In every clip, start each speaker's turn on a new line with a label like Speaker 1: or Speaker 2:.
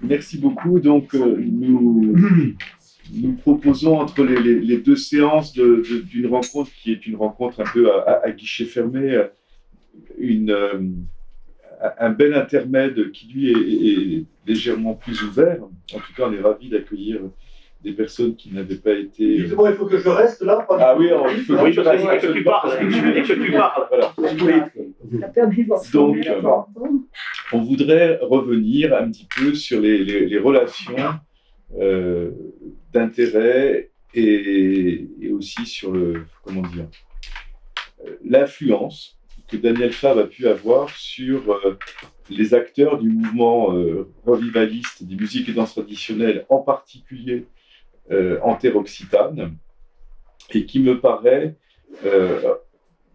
Speaker 1: Merci beaucoup. Donc, nous proposons entre les deux séances d'une rencontre qui est une rencontre un peu à guichet fermé, une, un bel intermède qui, lui, est légèrement plus ouvert. En tout cas, on est ravis d'accueillir des personnes qui n'avaient pas été.
Speaker 2: Dites-moi, il faut que je reste là.
Speaker 1: Ah oui, alors, il faut que tu restes.
Speaker 2: Et que tu parles. Et que tu parles.
Speaker 1: Voilà. Donc, on voudrait revenir un petit peu sur les relations d'intérêt et aussi sur comment dire, l'influence que Daniel Fabre a pu avoir sur les acteurs du mouvement revivaliste des musiques et danses traditionnelles, en particulier en terre occitane, et qui me paraît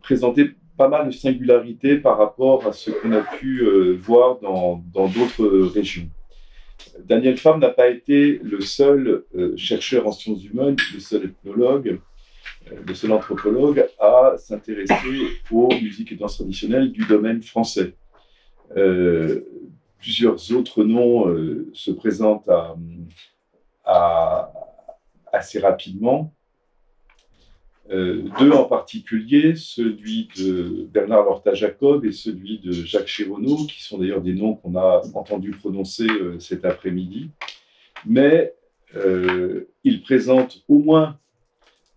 Speaker 1: présenter pas mal de singularités par rapport à ce qu'on a pu voir dans d'autres régions. Daniel Fabre n'a pas été le seul chercheur en sciences humaines, le seul ethnologue, le seul anthropologue à s'intéresser aux musiques et danses traditionnelles du domaine français. Plusieurs autres noms se présentent assez rapidement. Deux en particulier, celui de Bernard Lorta-Jacob et celui de Jacques Chéronneau, qui sont d'ailleurs des noms qu'on a entendu prononcer cet après-midi. Mais ils présentent au moins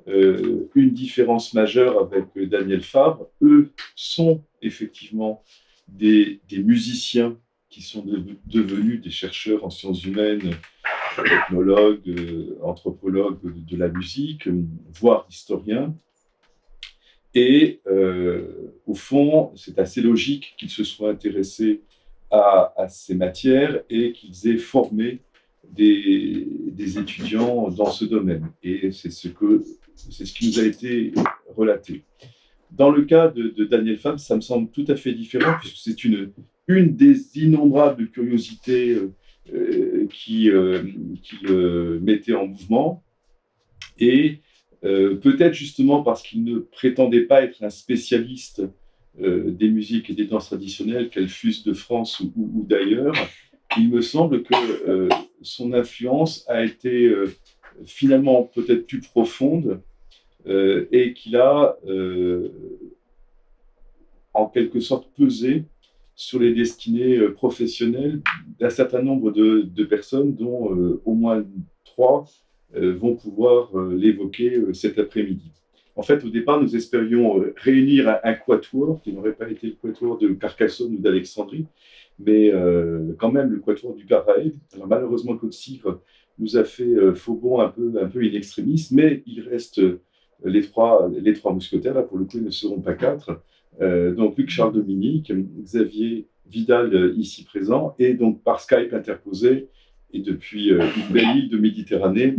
Speaker 1: une différence majeure avec Daniel Fabre. Eux sont effectivement des musiciens qui sont devenus des chercheurs en sciences humaines, ethnologues, anthropologues de la musique, voire historiens. Et au fond, c'est assez logique qu'ils se soient intéressés à ces matières et qu'ils aient formé des étudiants dans ce domaine. Et c'est ce qui nous a été relaté. Dans le cas de Daniel Fabre, ça me semble tout à fait différent, puisque c'est une des innombrables curiosités qui le mettait en mouvement. Et peut-être justement parce qu'il ne prétendait pas être un spécialiste des musiques et des danses traditionnelles, qu'elles fussent de France ou d'ailleurs, il me semble que son influence a été finalement peut-être plus profonde et qu'il a en quelque sorte pesé sur les destinées professionnelles d'un certain nombre de personnes, dont au moins trois vont pouvoir l'évoquer cet après-midi. En fait, au départ, nous espérions réunir un quatuor qui n'aurait pas été le quatuor de Carcassonne ou d'Alexandrie, mais quand même le quatuor du Caraïbe. Alors, malheureusement, Claude Sivre nous a fait faux bond un peu in extremis, mais il reste les trois mousquetaires, là pour le coup, ils ne seront pas quatre. Donc Luc Charles Dominique, Xavier Vidal ici présent, et donc par Skype interposé, et depuis une belle île de Méditerranée,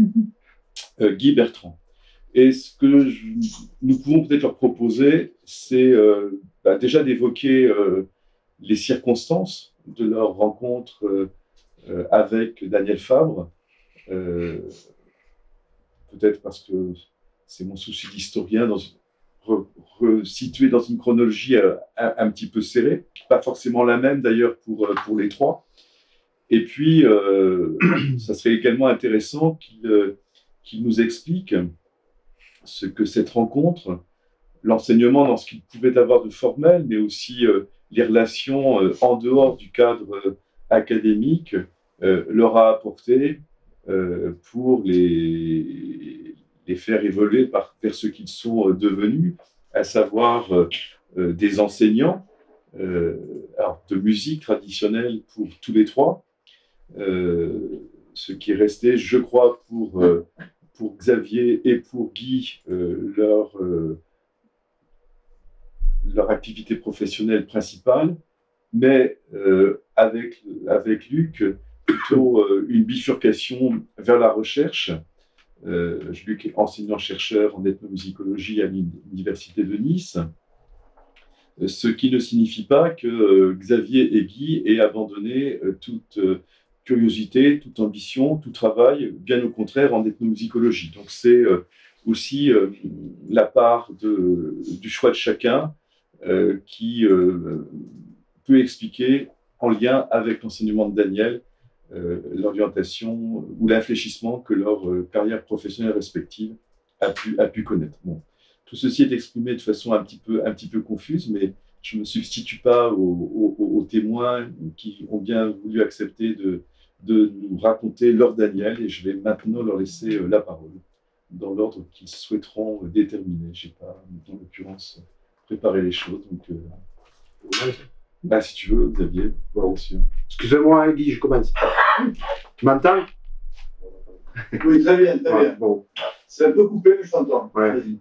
Speaker 1: Guy Bertrand. Et ce que nous pouvons peut-être leur proposer, c'est déjà d'évoquer les circonstances de leur rencontre avec Daniel Fabre, peut-être parce que c'est mon souci d'historien, resitué dans une chronologie un petit peu serrée, pas forcément la même d'ailleurs pour les trois. Et puis, ça serait également intéressant qu'il nous explique ce que cette rencontre, l'enseignement dans ce qu'il pouvait avoir de formel, mais aussi les relations en dehors du cadre académique, leur a apporté pour les faire évoluer vers ce qu'ils sont devenus, à savoir des enseignants alors de musique traditionnelle pour tous les trois, ce qui est resté, je crois, pour Xavier et pour Guy, leur activité professionnelle principale, mais avec Luc, plutôt une bifurcation vers la recherche. Luc est enseignant-chercheur en ethnomusicologie à l'Université de Nice, ce qui ne signifie pas que Xavier et Guy aient abandonné toute curiosité, toute ambition, tout travail, bien au contraire en ethnomusicologie. Donc c'est aussi la part du choix de chacun qui peut expliquer, en lien avec l'enseignement de Daniel, l'orientation ou l'infléchissement que leur carrière professionnelle respective a pu connaître. Bon. Tout ceci est exprimé de façon un petit peu confuse, mais je ne me substitue pas aux témoins qui ont bien voulu accepter de nous raconter leur Daniel, et je vais maintenant leur laisser la parole dans l'ordre qu'ils souhaiteront déterminer. Je n'ai pas, en l'occurrence, préparé les choses. Donc, bah, si tu veux, Xavier,
Speaker 3: bon.
Speaker 1: bien sûr.
Speaker 3: Excusez-moi, Guy, je commence. Tu m'entends?
Speaker 2: Oui, très bien, très bien.
Speaker 3: Bon.
Speaker 2: C'est un peu coupé, mais je t'entends.
Speaker 3: Ouais.
Speaker 2: Vas-y.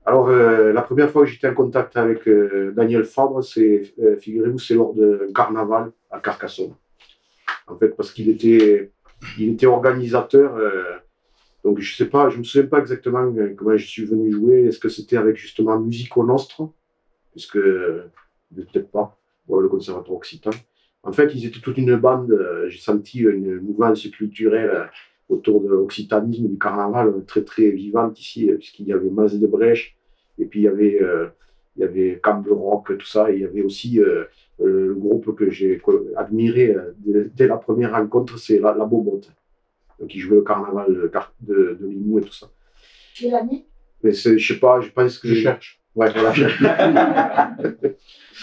Speaker 3: Alors, la première fois que j'étais en contact avec Daniel Fabre, c'est, figurez-vous, c'est lors d'un carnaval à Carcassonne. En fait, parce qu'il était organisateur. Donc, je sais pas, je me souviens pas exactement comment je suis venu jouer. Est-ce que c'était avec justement Musico Nostro? Puisque, peut-être pas, le conservatoire occitan. En fait, ils étaient toute une bande. J'ai senti une mouvance culturelle autour de l'occitanisme, du carnaval, très très vivante ici, puisqu'il y avait Mas de Brèche, et puis il y avait Camp de Rock, tout ça, et il y avait aussi le groupe que j'ai admiré dès la première rencontre, c'est la Bobotte, qui jouait le carnaval de Limoux et tout ça.
Speaker 4: Quelle année?
Speaker 3: Mais je sais pas, je pense que...
Speaker 5: Je cherche.
Speaker 3: Ouais, voilà.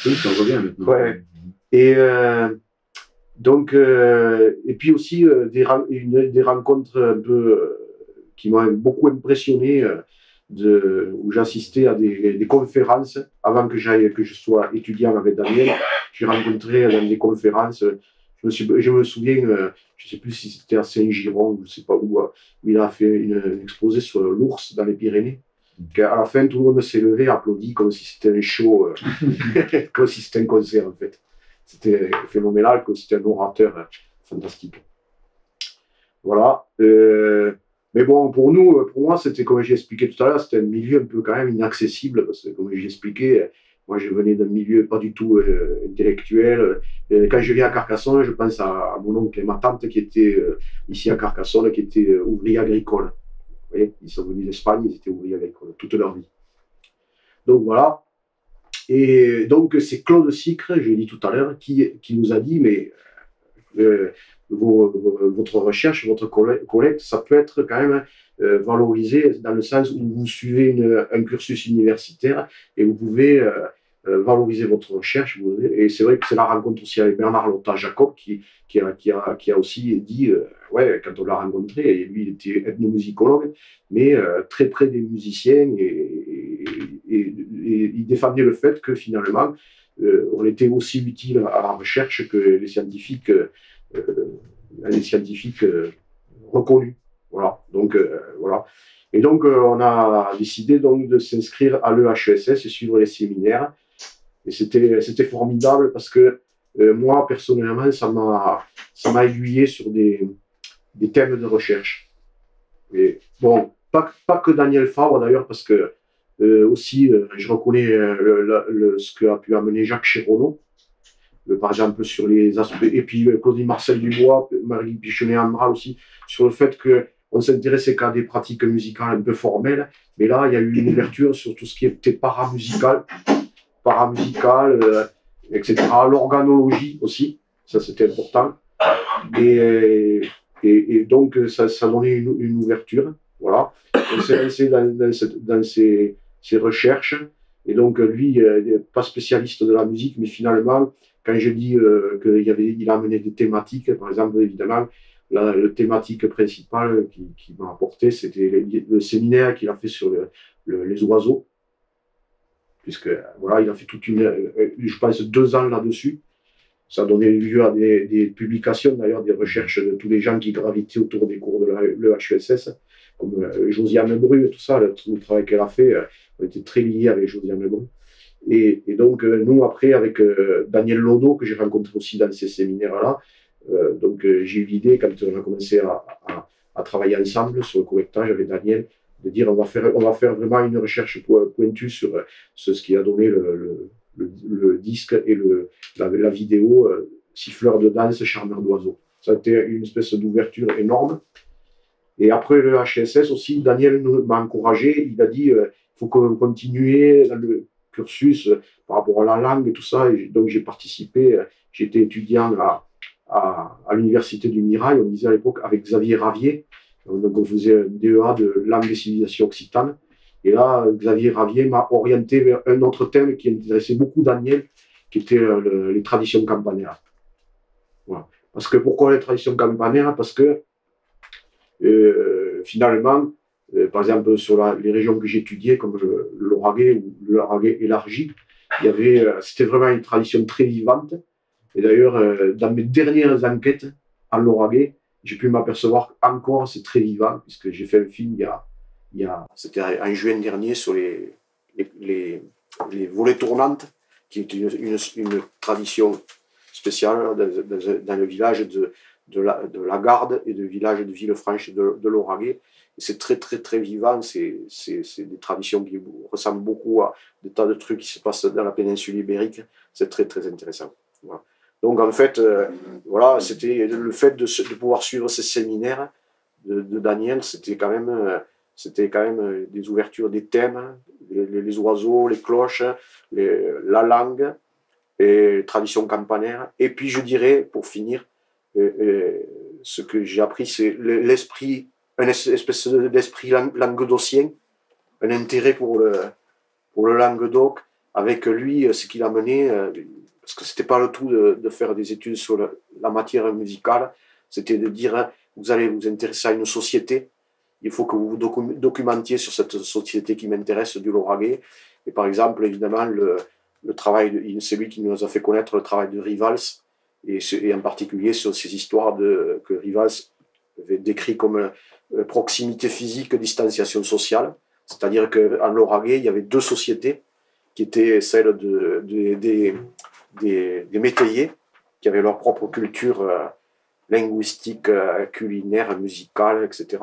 Speaker 5: Oui, ça revient maintenant.
Speaker 3: Ouais. Et donc, et puis aussi des rencontres un peu qui m'ont beaucoup impressionné, où j'assistais à des conférences avant que je sois étudiant avec Daniel. J'ai rencontré dans des conférences. Je me souviens, je ne sais plus si c'était à Saint-Giron, je ne sais pas où il a fait une exposé sur l'ours dans les Pyrénées. À la fin, tout le monde s'est levé, applaudi comme si c'était un show, comme si c'était un concert en fait. C'était phénoménal, comme si c'était un orateur fantastique. Voilà. Mais bon, pour moi, c'était comme j'ai expliqué tout à l'heure, c'était un milieu un peu quand même inaccessible, parce que comme j'ai expliqué, moi je venais d'un milieu pas du tout intellectuel. Quand je viens à Carcassonne, je pense à mon oncle et ma tante qui étaient ici à Carcassonne, qui étaient ouvriers agricoles. Vous voyez, ils sont venus d'Espagne, ils étaient ouvriers agricoles toute leur vie. Donc voilà. Et donc c'est Claude Sicre, je l'ai dit tout à l'heure, qui nous a dit, mais votre recherche, votre collecte, ça peut être quand même valorisé dans le sens où vous suivez un cursus universitaire et vous pouvez valoriser votre recherche. Et c'est vrai que c'est la rencontre aussi avec Bernard Lotta-Jacob qui a aussi dit, ouais, quand on l'a rencontré, et lui il était ethnomusicologue, mais très près des musiciens, et il défendait le fait que finalement on était aussi utile à la recherche que les scientifiques reconnus. Voilà. Donc, voilà. Et donc, on a décidé donc de s'inscrire à l'EHESS et suivre les séminaires. Et c'était formidable parce que moi, personnellement, ça m'a aiguillé sur des thèmes de recherche. Et bon, pas que Daniel Fabre d'ailleurs, parce que aussi, je reconnais ce qu'a pu amener Jacques Chéronneau, par exemple sur les aspects, et puis Claudine Marcel Dubois, Marie Pichonnet-Andral aussi, sur le fait qu'on s'intéressait qu'à des pratiques musicales un peu formelles, mais là, il y a eu une ouverture sur tout ce qui était paramusical, etc. L'organologie aussi, ça c'était important. Et donc, ça donnait une ouverture. Voilà. On s'est lancé dans ces recherches. Et donc, lui, il n'est pas spécialiste de la musique, mais finalement, quand je dis qu'il a amené des thématiques, par exemple, évidemment, la thématique principale qui m'a apporté, c'était le séminaire qu'il a fait sur les oiseaux. Puisque, voilà, il a fait je pense, 2 ans là-dessus. Ça a donné lieu à des publications, d'ailleurs, des recherches de tous les gens qui gravitaient autour des cours de l'EHESS, comme Josiane Bru et tout ça, le travail qu'elle a fait, on était très liés avec Josiane Bru. Et donc, nous, après, avec Daniel Lodo, que j'ai rencontré aussi dans ces séminaires-là, donc j'ai eu l'idée, quand on a commencé à travailler ensemble sur le collectage avec Daniel, de dire on va faire vraiment une recherche pointue sur ce qui a donné le disque et la vidéo Siffleur de danse, charmeur d'oiseaux. Ça a été une espèce d'ouverture énorme. Et après le HSS aussi, Daniel m'a encouragé, il a dit il faut continuer dans le cursus par rapport à la langue et tout ça. Et donc j'ai participé, j'étais étudiant à l'université du Mirail, on disait à l'époque avec Xavier Ravier, donc on faisait un DEA de langue des civilisations occitanes. Et là, Xavier Ravier m'a orienté vers un autre thème qui intéressait beaucoup Daniel, qui était les traditions campanaires. Voilà. Parce que pourquoi les traditions campanaires? Parce que finalement, par exemple, sur les régions que j'étudiais, comme le Lauragais ou le Lauragais élargi, c'était vraiment une tradition très vivante. Et d'ailleurs, dans mes dernières enquêtes en Lauragais, j'ai pu m'apercevoir encore c'est très vivant, puisque j'ai fait un film c'était en juin dernier sur les volées tournantes, qui est une tradition spéciale dans le village de la Garde et le village de Villefranche de Lauragais. C'est très, très, très vivant. C'est des traditions qui ressemblent beaucoup à des tas de trucs qui se passent dans la péninsule ibérique. C'est très, très intéressant. Voilà. Donc, en fait, voilà, c'était le fait de pouvoir suivre ces séminaires de Daniel, c'était quand même des ouvertures des thèmes, les oiseaux, les cloches, la langue, et les traditions campanaires. Et puis, je dirais, pour finir, ce que j'ai appris, c'est l'esprit, une espèce d'esprit languedocien, un intérêt pour le Languedoc. Avec lui, ce qu'il a mené, parce que c'était pas le tout de faire des études sur la matière musicale, c'était de dire, vous allez vous intéresser à une société, il faut que vous vous documentiez sur cette société qui m'intéresse du Lauragais. Et par exemple, évidemment, le travail, c'est lui qui nous a fait connaître le travail de Rivals, et en particulier sur ces histoires que Rivals avait décrit comme proximité physique, distanciation sociale. C'est-à-dire qu'en Lauragais, il y avait deux sociétés, qui étaient celles des métayers, qui avaient leur propre culture linguistique, culinaire, musicale, etc.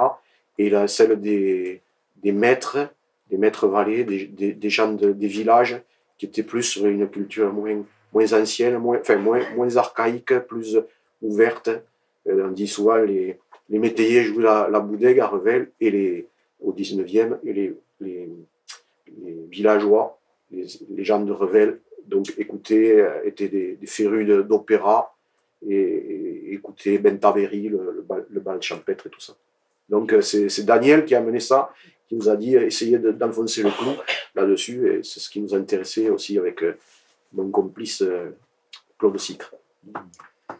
Speaker 3: Et là, celle des maîtres valets, des gens des villages, qui étaient plus sur une culture moins ancienne, moins archaïque, plus ouverte. On dit souvent les métayers jouaient la boudègue à Revel, au 19e, et les villageois, les gens de Revel, donc étaient des férus d'opéra, et écoutaient Bentaberry, le bal champêtre et tout ça. Donc c'est Daniel qui a mené ça, qui nous a dit essayez d'enfoncer le clou là-dessus, et c'est ce qui nous a intéressé aussi avec mon complice Claude Sicre.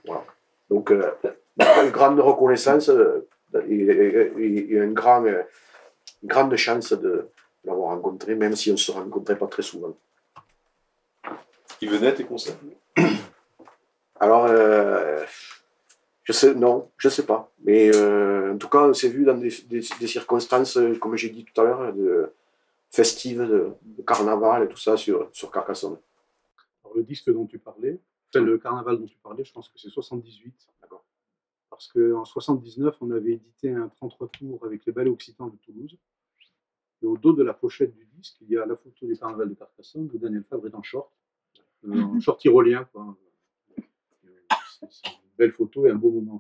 Speaker 3: Voilà. Donc une grande reconnaissance et une grande chance de l'avoir rencontré, même si on ne se rencontrait pas très souvent.
Speaker 1: Il venait à tes concerts?
Speaker 3: Alors, je sais pas. Mais en tout cas, on s'est vu dans des circonstances, comme j'ai dit tout à l'heure, festives, de carnaval et tout ça sur Carcassonne.
Speaker 4: Alors, le disque dont tu parlais, le carnaval dont tu parlais, je pense que c'est 78.
Speaker 3: D'accord.
Speaker 4: Parce qu'en 79, on avait édité un 33 tours avec les ballets occitans de Toulouse. Et au dos de la pochette du disque, il y a la photo du carnaval de Carcassonne où Daniel Fabre est en short tyrolien, quoi. C'est une belle photo et un beau moment.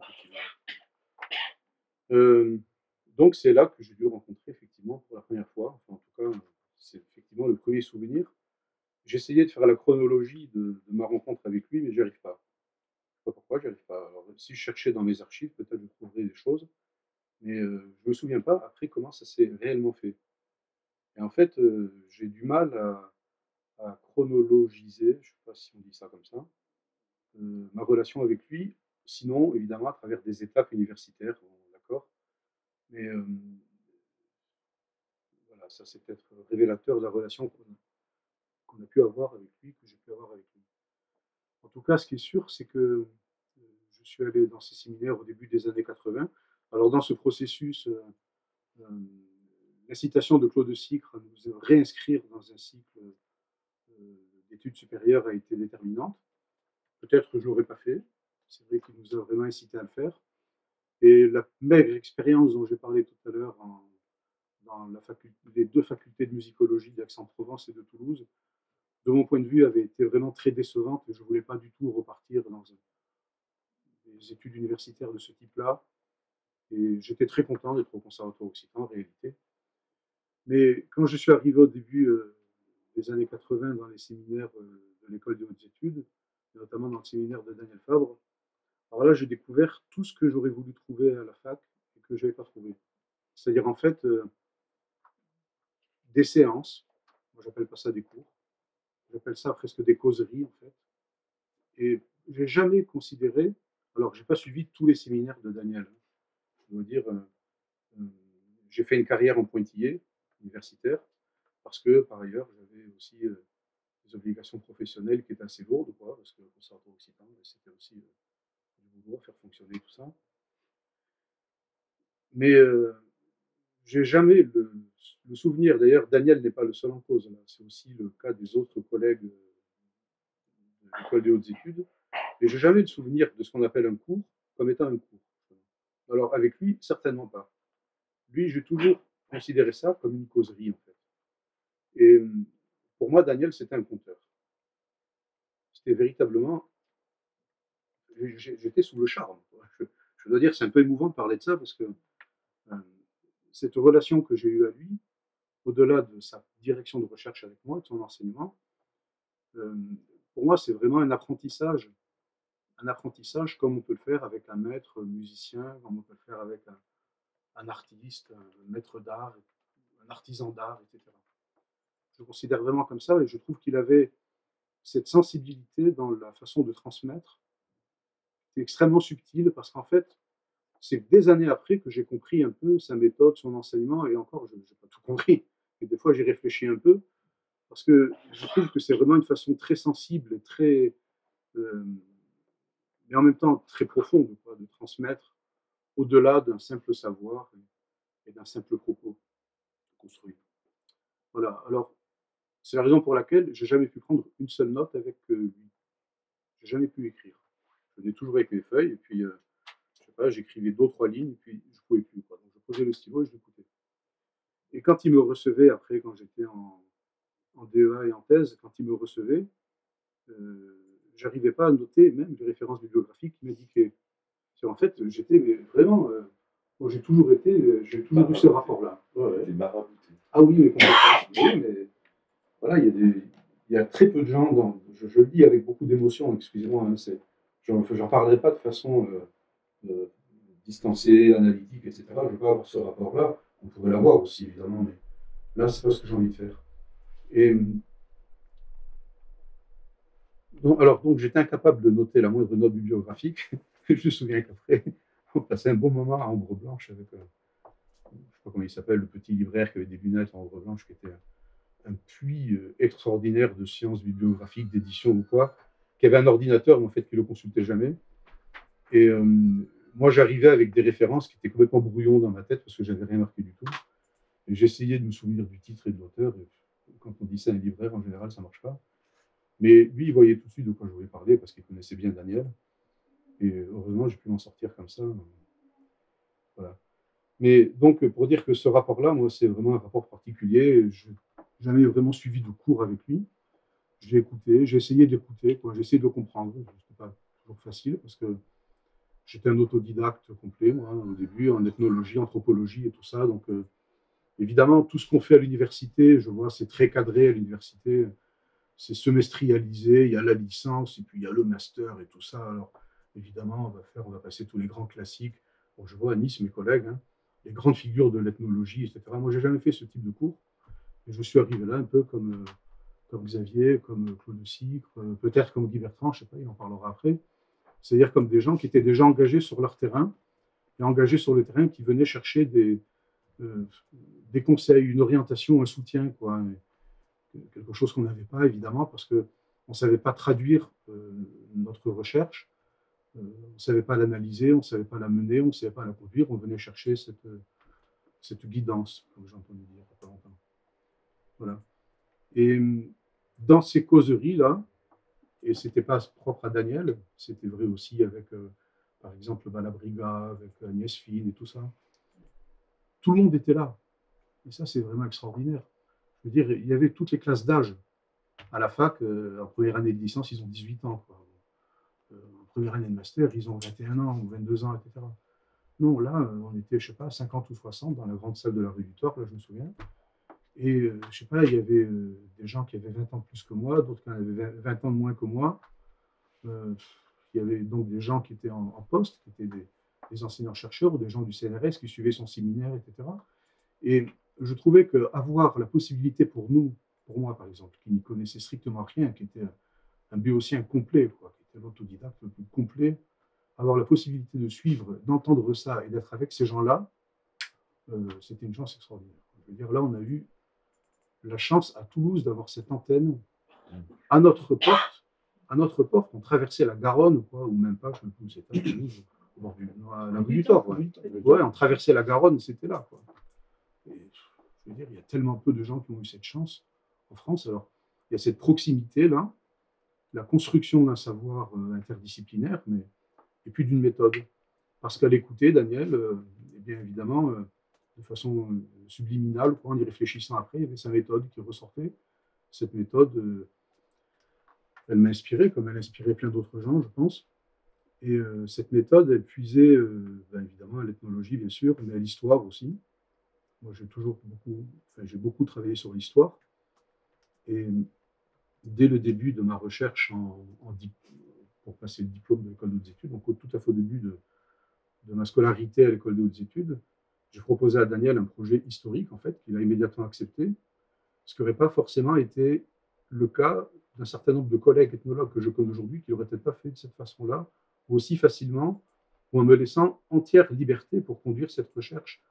Speaker 4: Donc c'est là que j'ai dû le rencontrer effectivement pour la première fois. Enfin, en tout cas, c'est effectivement le premier souvenir. J'essayais de faire la chronologie de ma rencontre avec lui, mais j'y arrive pas. Je sais pas pourquoi, j'y arrive pas. Alors, si je cherchais dans mes archives, peut-être je trouverais des choses, mais je me souviens pas après comment ça s'est réellement fait. Et en fait, j'ai du mal à chronologiser, je sais pas si on dit ça comme ça, ma relation avec lui, sinon évidemment à travers des étapes universitaires, d'accord, mais voilà, ça c'est peut-être révélateur de la relation qu'on a pu avoir avec lui, que j'ai pu avoir avec lui. En tout cas, ce qui est sûr, c'est que je suis allé dans ces séminaires au début des années 80. Alors dans ce processus, l'incitation de Claude Sicre à nous réinscrire dans un cycle d'études supérieures a été déterminante. Peut-être que je ne l'aurais pas fait. C'est vrai qu'il nous a vraiment incité à le faire. Et la maigre expérience dont j'ai parlé tout à l'heure dans les deux facultés de musicologie d'Aix-en-Provence et de Toulouse, de mon point de vue, avait été vraiment très décevante. Et je ne voulais pas du tout repartir dans des études universitaires de ce type-là. Et j'étais très content d'être au Conservatoire occitan en réalité. Mais quand je suis arrivé au début des années 80 dans les séminaires de l'école des hautes études, notamment dans le séminaire de Daniel Fabre, alors là là, j'ai découvert tout ce que j'aurais voulu trouver à la fac et que je n'avais pas trouvé. C'est-à-dire, en fait, des séances, moi j'appelle pas ça des cours, j'appelle ça presque des causeries, en fait. Et j'ai jamais considéré, alors j'ai pas suivi tous les séminaires de Daniel, hein. Je dois dire, euh, j'ai fait une carrière en pointillé, universitaire, parce que par ailleurs j'avais aussi des obligations professionnelles qui étaient assez lourdes, quoi, parce que le conservatoire occitan, c'était aussi du boulot, faire fonctionner tout ça. Mais j'ai jamais le souvenir, d'ailleurs Daniel n'est pas le seul en cause, c'est aussi le cas des autres collègues de l'école des hautes études, et j'ai jamais le souvenir de ce qu'on appelle un cours comme étant un cours. Alors avec lui, certainement pas. Lui, j'ai toujours considéré ça comme une causerie, en fait. Et pour moi, Daniel, c'était un conteur. C'était véritablement... J'étais sous le charme. Je dois dire, c'est un peu émouvant de parler de ça, parce que euh, cette relation que j'ai eue à lui, au-delà de sa direction de recherche avec moi, de son enseignement, euh, pour moi, c'est vraiment un apprentissage comme on peut le faire avec un maître musicien, comme on peut le faire avec un artiste, un maître d'art, un artisan d'art, etc. Je le considère vraiment comme ça, et je trouve qu'il avait cette sensibilité dans la façon de transmettre. C'est extrêmement subtil, parce qu'en fait, c'est des années après que j'ai compris un peu sa méthode, son enseignement, et encore, je n'ai pas tout compris. Et des fois, j'y réfléchis un peu, parce que je trouve que c'est vraiment une façon très sensible, et très, mais en même temps très profonde, quoi, de transmettre au-delà d'un simple savoir et d'un simple propos construit. Voilà. Alors, c'est la raison pour laquelle j'ai jamais pu prendre une seule note avec lui. J'ai jamais pu écrire. Je venais toujours avec mes feuilles, et puis, je sais pas, j'écrivais 2 ou 3 lignes, et puis je pouvais plus, quoi. Donc, je posais le stylo et je l'écoutais. Et quand il me recevait, après, quand j'étais en DEA et en thèse, quand il me recevait, euh, j'arrivais pas à noter même les références bibliographiques qu'il m'indiquait. En fait, j'étais vraiment. Bon, j'ai toujours eu ce rapport-là.
Speaker 1: Ouais, ouais. T'es marabouté.
Speaker 4: Ah oui, mais complètement. Oui, mais voilà, il y a très peu de gens je le dis avec beaucoup d'émotion, excusez-moi, hein, j'en parlerai pas de façon distancée, analytique, etc. Je ne veux pas avoir ce rapport-là. On pourrait l'avoir aussi, évidemment, mais là, c'est pas ce que j'ai envie de faire. Et donc j'étais incapable de noter la moindre note bibliographique. Je me souviens qu'après, on passait un bon moment à Ombre Blanche avec, je ne sais pas comment il s'appelle, le petit libraire qui avait des lunettes en Ombre Blanche, qui était un puits extraordinaire de sciences bibliographiques, d'édition ou quoi, qui avait un ordinateur, mais en fait, qui ne le consultait jamais. Et moi, j'arrivais avec des références qui étaient complètement brouillons dans ma tête, parce que je n'avais rien marqué du tout. Et j'essayais de me souvenir du titre et de l'auteur. Et quand on dit ça à un libraire, en général, ça ne marche pas. Mais lui, il voyait tout de suite de quoi je voulais parler, parce qu'il connaissait bien Daniel. Et heureusement, j'ai pu m'en sortir comme ça. Voilà. Mais donc, pour dire que ce rapport-là, moi, c'est vraiment un rapport particulier. Je n'ai jamais vraiment suivi de cours avec lui. Je l'ai écouté, j'ai essayé d'écouter, j'ai essayé de le comprendre. Ce n'était pas toujours facile, parce que j'étais un autodidacte complet, moi, au début, en ethnologie, anthropologie et tout ça. Donc, évidemment, tout ce qu'on fait à l'université, je vois, c'est très cadré à l'université. C'est semestrialisé, il y a la licence, et puis il y a le master et tout ça. Alors, évidemment, on va passer tous les grands classiques. Bon, je vois à Nice, mes collègues, hein, les grandes figures de l'ethnologie, etc. Moi, je n'ai jamais fait ce type de cours. Et je suis arrivé là un peu comme Xavier, comme Claude Sicre, peut-être comme Guy Bertrand, je ne sais pas, il en parlera après. C'est-à-dire comme des gens qui étaient déjà engagés sur leur terrain, et engagés sur le terrain, qui venaient chercher des conseils, une orientation, un soutien, quoi. Quelque chose qu'on n'avait pas, évidemment, parce qu'on ne savait pas traduire notre recherche, on ne savait pas l'analyser, on ne savait pas la mener, on ne savait pas la conduire, on venait chercher cette guidance, comme j'ai entendu dire il n'y a pas longtemps. Voilà. Et dans ces causeries-là, et ce n'était pas propre à Daniel, c'était vrai aussi avec, par exemple, Malabriga, avec Agnès Fine et tout ça. Tout le monde était là. Et ça, c'est vraiment extraordinaire. Je veux dire, il y avait toutes les classes d'âge. À la fac, en première année de licence, ils ont 18 ans, quoi. En première année de master, ils ont 21 ans ou 22 ans, etc. Non, là, on était, je ne sais pas, 50 ou 60 dans la grande salle de la rue du Thor, là, je me souviens. Et je ne sais pas, il y avait des gens qui avaient 20 ans de plus que moi, d'autres qui en avaient 20 ans de moins que moi. qu'il y avait donc des gens qui étaient en poste, qui étaient des enseignants-chercheurs ou des gens du CNRS qui suivaient son séminaire, etc. Et je trouvais qu'avoir la possibilité pour nous, pour moi par exemple, qui n'y connaissait strictement rien, qui était un béotien complet, quoi, qui était l'autodidacte le plus complet, avoir la possibilité de suivre, d'entendre ça et d'être avec ces gens-là, c'était une chance extraordinaire. Je veux dire, là, on a eu la chance à Toulouse d'avoir cette antenne à notre porte. À notre porte, on traversait la Garonne, quoi, ou même pas, je ne sais plus où c'était, à Toulouse, au bord à la rue du Thor. Ouais. Ouais, on traversait la Garonne, c'était là. Quoi. Et, je veux dire, il y a tellement peu de gens qui ont eu cette chance en France. Alors, il y a cette proximité-là, la construction d'un savoir interdisciplinaire, mais, et puis d'une méthode. Parce qu'à l'écouter, Daniel, eh bien évidemment, de façon subliminale, quoi, en y réfléchissant après, il y avait sa méthode qui ressortait. Cette méthode, elle m'a inspiré, comme elle a inspiré plein d'autres gens, je pense. Et cette méthode, elle puisait évidemment à l'ethnologie, bien sûr, mais à l'histoire aussi. Moi, j'ai beaucoup travaillé sur l'histoire. Et dès le début de ma recherche pour passer le diplôme de l'école de hautes études, donc tout à fait au début de ma scolarité à l'école de hautes études, j'ai proposé à Daniel un projet historique, en fait, qu'il a immédiatement accepté, ce qui n'aurait pas forcément été le cas d'un certain nombre de collègues ethnologues que je connais aujourd'hui, qui n'auraient peut-être pas fait de cette façon-là, ou aussi facilement, ou en me laissant entière liberté pour conduire cette recherche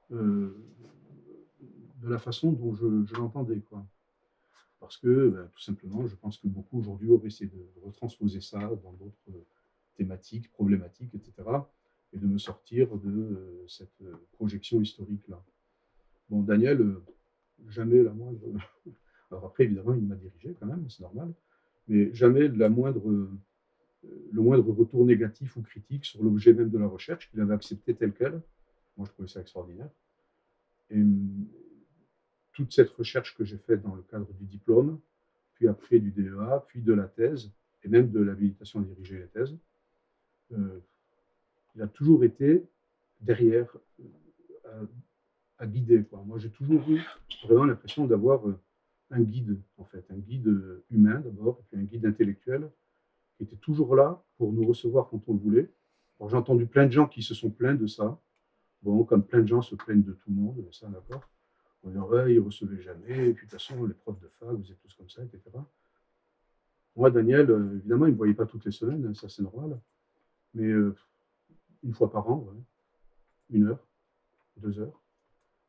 Speaker 4: de la façon dont je l'entendais, quoi. Parce que, tout simplement, je pense que beaucoup aujourd'hui auraient essayé de retransposer ça dans d'autres thématiques, problématiques, etc., et de me sortir de cette projection historique-là. Bon, Daniel, jamais la moindre... Alors après, évidemment, il m'a dirigé quand même, c'est normal, mais jamais le moindre retour négatif ou critique sur l'objet même de la recherche, qu'il avait accepté tel quel. Moi, je trouvais ça extraordinaire. Et toute cette recherche que j'ai faite dans le cadre du diplôme, puis après du DEA, puis de la thèse, et même de l'habilitation à diriger les thèses, il a toujours été derrière, à guider, quoi. Moi, j'ai toujours eu vraiment l'impression d'avoir un guide, en fait, un guide humain d'abord, et puis un guide intellectuel, qui était toujours là pour nous recevoir quand on le voulait. Alors, j'ai entendu plein de gens qui se sont plaints de ça. Bon, comme plein de gens se plaignent de tout le monde, ça, d'accord. On dit, ouais, ils ne recevaient jamais, et puis de toute façon, les profs de fac, vous êtes tous comme ça, etc. Moi, Daniel, évidemment, il ne me voyait pas toutes les semaines, hein, ça c'est normal, mais une fois par an, ouais, 1 heure, 2 heures.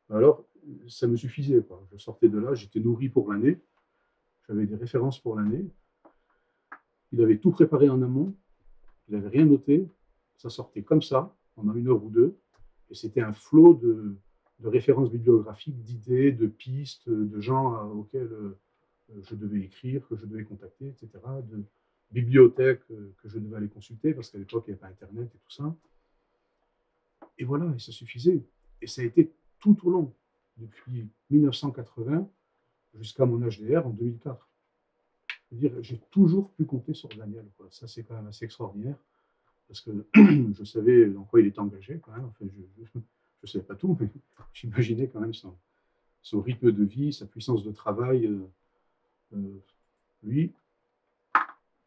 Speaker 4: Alors, ça me suffisait, quoi. Je sortais de là, j'étais nourri pour l'année, j'avais des références pour l'année. Il avait tout préparé en amont, il n'avait rien noté, ça sortait comme ça, pendant 1 heure ou 2, et c'était un flot de références bibliographiques, d'idées, de pistes, de gens auxquels je devais écrire, que je devais contacter, etc., de bibliothèques que je devais aller consulter, parce qu'à l'époque, il n'y avait pas Internet et tout ça. Et voilà, et ça suffisait. Et ça a été tout au long, depuis 1980 jusqu'à mon HDR en 2004. Je veux dire, j'ai toujours pu compter sur Daniel, quoi. Ça, c'est quand même assez extraordinaire, parce que je savais dans quoi il était engagé, quand même. Enfin, je ne savais pas tout, mais j'imaginais quand même son rythme de vie, sa puissance de travail. Lui,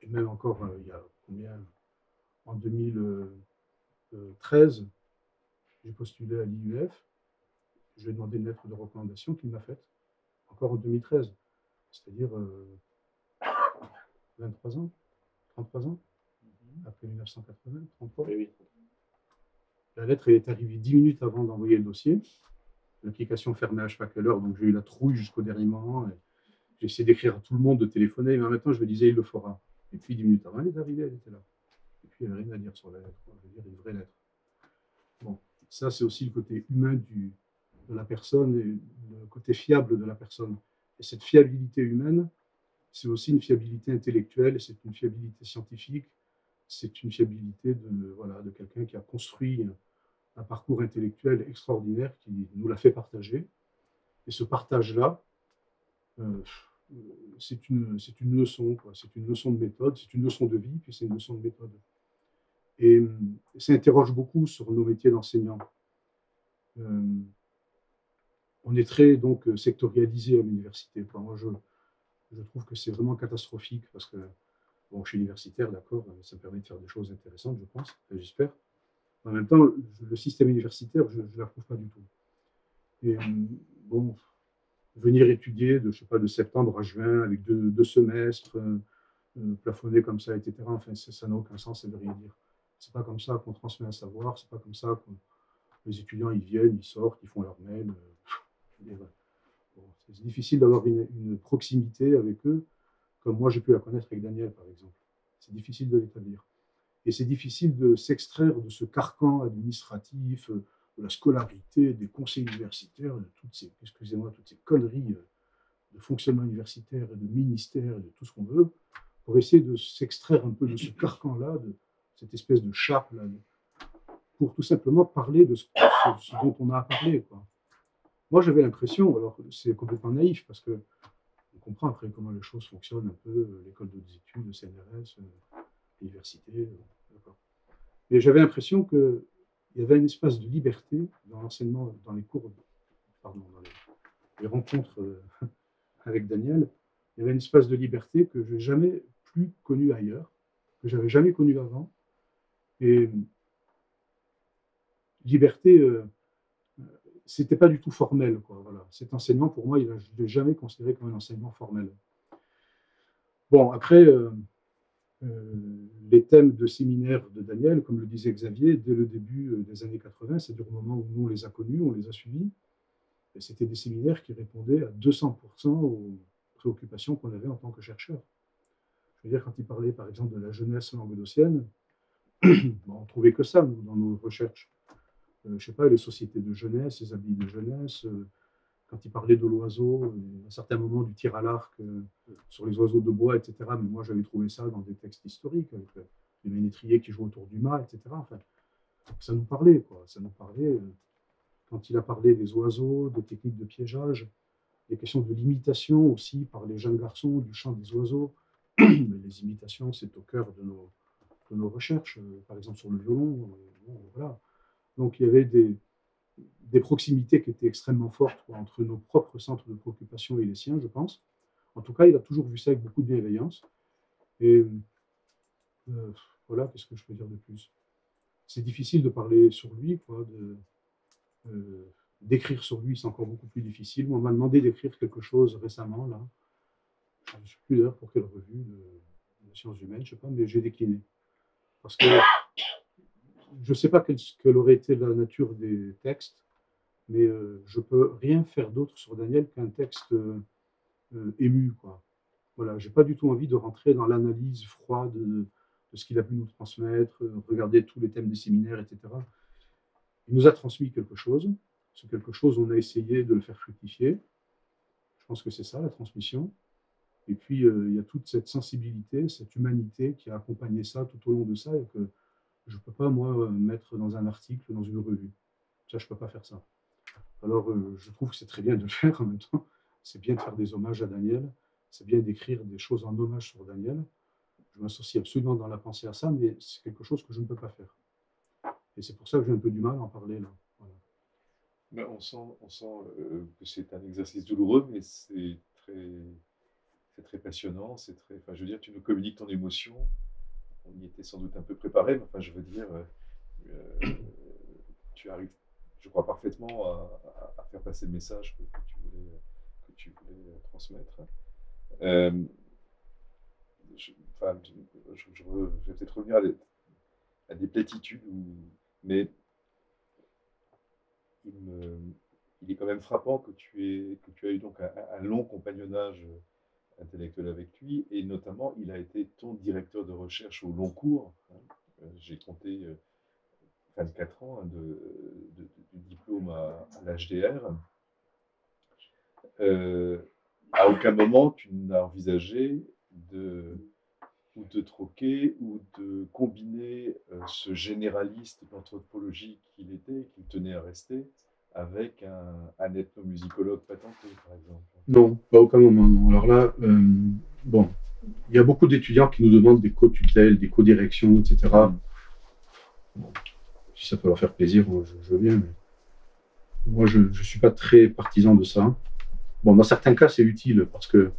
Speaker 4: et même encore, il y a combien, en 2013, j'ai postulé à l'IUF, je lui ai demandé une lettre de recommandation qu'il m'a faite, encore en 2013, c'est-à-dire 23 ans, 33 ans, après 1980, 33. Oui. La lettre est arrivée 10 minutes avant d'envoyer le dossier. L'application fermait à je ne sais pas quelle heure, donc j'ai eu la trouille jusqu'au dernier moment. J'ai essayé d'écrire à tout le monde, de téléphoner, mais en même temps, je me disais, il le fera. Et puis 10 minutes avant, elle est arrivée, elle était là. Et puis, il n'y avait rien à dire sur la lettre, je veux dire, une vraie lettre. Bon, ça, c'est aussi le côté humain de la personne et le côté fiable de la personne. Et cette fiabilité humaine, c'est aussi une fiabilité intellectuelle, et c'est une fiabilité scientifique, c'est une fiabilité de quelqu'un qui a construit un parcours intellectuel extraordinaire qui nous l'a fait partager. Et ce partage-là, c'est une leçon, quoi. C'est une leçon de méthode, c'est une leçon de vie, puis c'est une leçon de méthode. Et ça interroge beaucoup sur nos métiers d'enseignant. On est très donc sectorialisé à l'université. Moi, je trouve que c'est vraiment catastrophique parce que Bon, je suis universitaire, d'accord, ça me permet de faire des choses intéressantes, je pense, j'espère. En même temps, le système universitaire, je ne l'approuve pas du tout. Et bon, venir étudier je sais pas, de septembre à juin avec deux semestres, plafonner comme ça, etc. Enfin, ça n'a aucun sens, ça ne veut rien dire. C'est pas comme ça qu'on transmet un savoir, c'est pas comme ça que les étudiants ils viennent, ils sortent, ils font leur mail. Bon, c'est difficile d'avoir une proximité avec eux, comme moi j'ai pu la connaître avec Daniel par exemple. C'est difficile de l'établir. Et c'est difficile de s'extraire de ce carcan administratif, de la scolarité, des conseils universitaires, de toutes ces, excusez-moi, toutes ces conneries de fonctionnement universitaire et de ministère et de tout ce qu'on veut, pour essayer de s'extraire un peu de ce carcan-là, de cette espèce de chape-là, pour tout simplement parler de ce dont on a à parler, quoi. Moi, j'avais l'impression, alors c'est complètement naïf, parce que on comprend après comment les choses fonctionnent un peu, l'école d'autres études, le CNRS, l'université, d'accord. Mais j'avais l'impression qu'il y avait un espace de liberté dans l'enseignement, dans les cours, pardon, dans les rencontres avec Daniel, il y avait un espace de liberté que je n'ai jamais plus connu ailleurs, que j'avais jamais connu avant. Et liberté, c'était pas du tout formel, quoi. Voilà. Cet enseignement, pour moi, je ne l'ai jamais considéré comme un enseignement formel. Bon, après, les thèmes de séminaire de Daniel, comme le disait Xavier, dès le début des années 80, c'est-à-dire au moment où nous on les a connus, on les a suivis, c'était des séminaires qui répondaient à 200% aux préoccupations qu'on avait en tant que chercheurs. Je veux dire, quand il parlait par exemple de la jeunesse languedocienne, on ne trouvait que ça, nous, dans nos recherches. Je ne sais pas, les sociétés de jeunesse, les abbayes de jeunesse, quand il parlait de l'oiseau, à un certain moment du tir à l'arc sur les oiseaux de bois, etc. Mais moi, j'avais trouvé ça dans des textes historiques, avec les ménétriers qui jouent autour du mât, etc. Enfin, ça nous parlait, quoi. Ça nous parlait. Quand il a parlé des oiseaux, des techniques de piégeage, des questions de l'imitation aussi par les jeunes garçons du chant des oiseaux. Mais les imitations, c'est au cœur de nos recherches, par exemple sur le violon. Voilà. Donc il y avait des proximités qui étaient extrêmement fortes, quoi, entre nos propres centres de préoccupation et les siens, je pense. En tout cas, il a toujours vu ça avec beaucoup de bienveillance. Et voilà, qu'est-ce que je peux dire de plus? C'est difficile de parler sur lui, quoi, d'écrire sur lui, c'est encore beaucoup plus difficile. On m'a demandé d'écrire quelque chose récemment, là. Je ne sais plus d'ailleurs pour quelle revue de sciences humaines, je ne sais pas, mais j'ai décliné. Parce que je ne sais pas quelle aurait été la nature des textes, mais je ne peux rien faire d'autre sur Daniel qu'un texte ému, quoi. Voilà, je n'ai pas du tout envie de rentrer dans l'analyse froide de ce qu'il a pu nous transmettre, regarder tous les thèmes des séminaires, etc. Il nous a transmis quelque chose. Ce quelque chose, on a essayé de le faire fructifier. Je pense que c'est ça, la transmission. Et puis, il y a toute cette sensibilité, cette humanité qui a accompagné ça tout au long de ça, et que je ne peux pas, moi, mettre dans un article, dans une revue. Ça, je ne peux pas faire ça. Alors, je trouve que c'est très bien de le faire en même temps. C'est bien de faire des hommages à Daniel. C'est bien d'écrire des choses en hommage sur Daniel. Je m'associe absolument dans la pensée à ça, mais c'est quelque chose que je ne peux pas faire. Et c'est pour ça que j'ai un peu du mal à en parler, là. Voilà.
Speaker 1: Ben, on sent que c'est un exercice douloureux, mais c'est très passionnant. Enfin, je veux dire, tu nous communiques ton émotion. On y était sans doute un peu préparé, mais enfin, je veux dire, tu arrives, je crois, parfaitement à faire passer le message que tu voulais transmettre. Je vais peut-être revenir à des platitudes, mais il est quand même frappant que tu as eu donc un long compagnonnage intellectuel avec lui, et notamment il a été ton directeur de recherche au long cours. J'ai compté 24 ans du diplôme à l'HDR. À aucun moment tu n'as envisagé ou de troquer ou de combiner ce généraliste d'anthropologie qu'il était, qu'il tenait à rester, avec un ethnomusicologue patenté, par exemple.
Speaker 4: Non, pas aucun moment. Non. Alors là, bon, il y a beaucoup d'étudiants qui nous demandent des co-tutelles, des co-directions, etc. Bon, si ça peut leur faire plaisir, je veux bien, mais moi, je ne suis pas très partisan de ça. Bon, dans certains cas, c'est utile, parce que,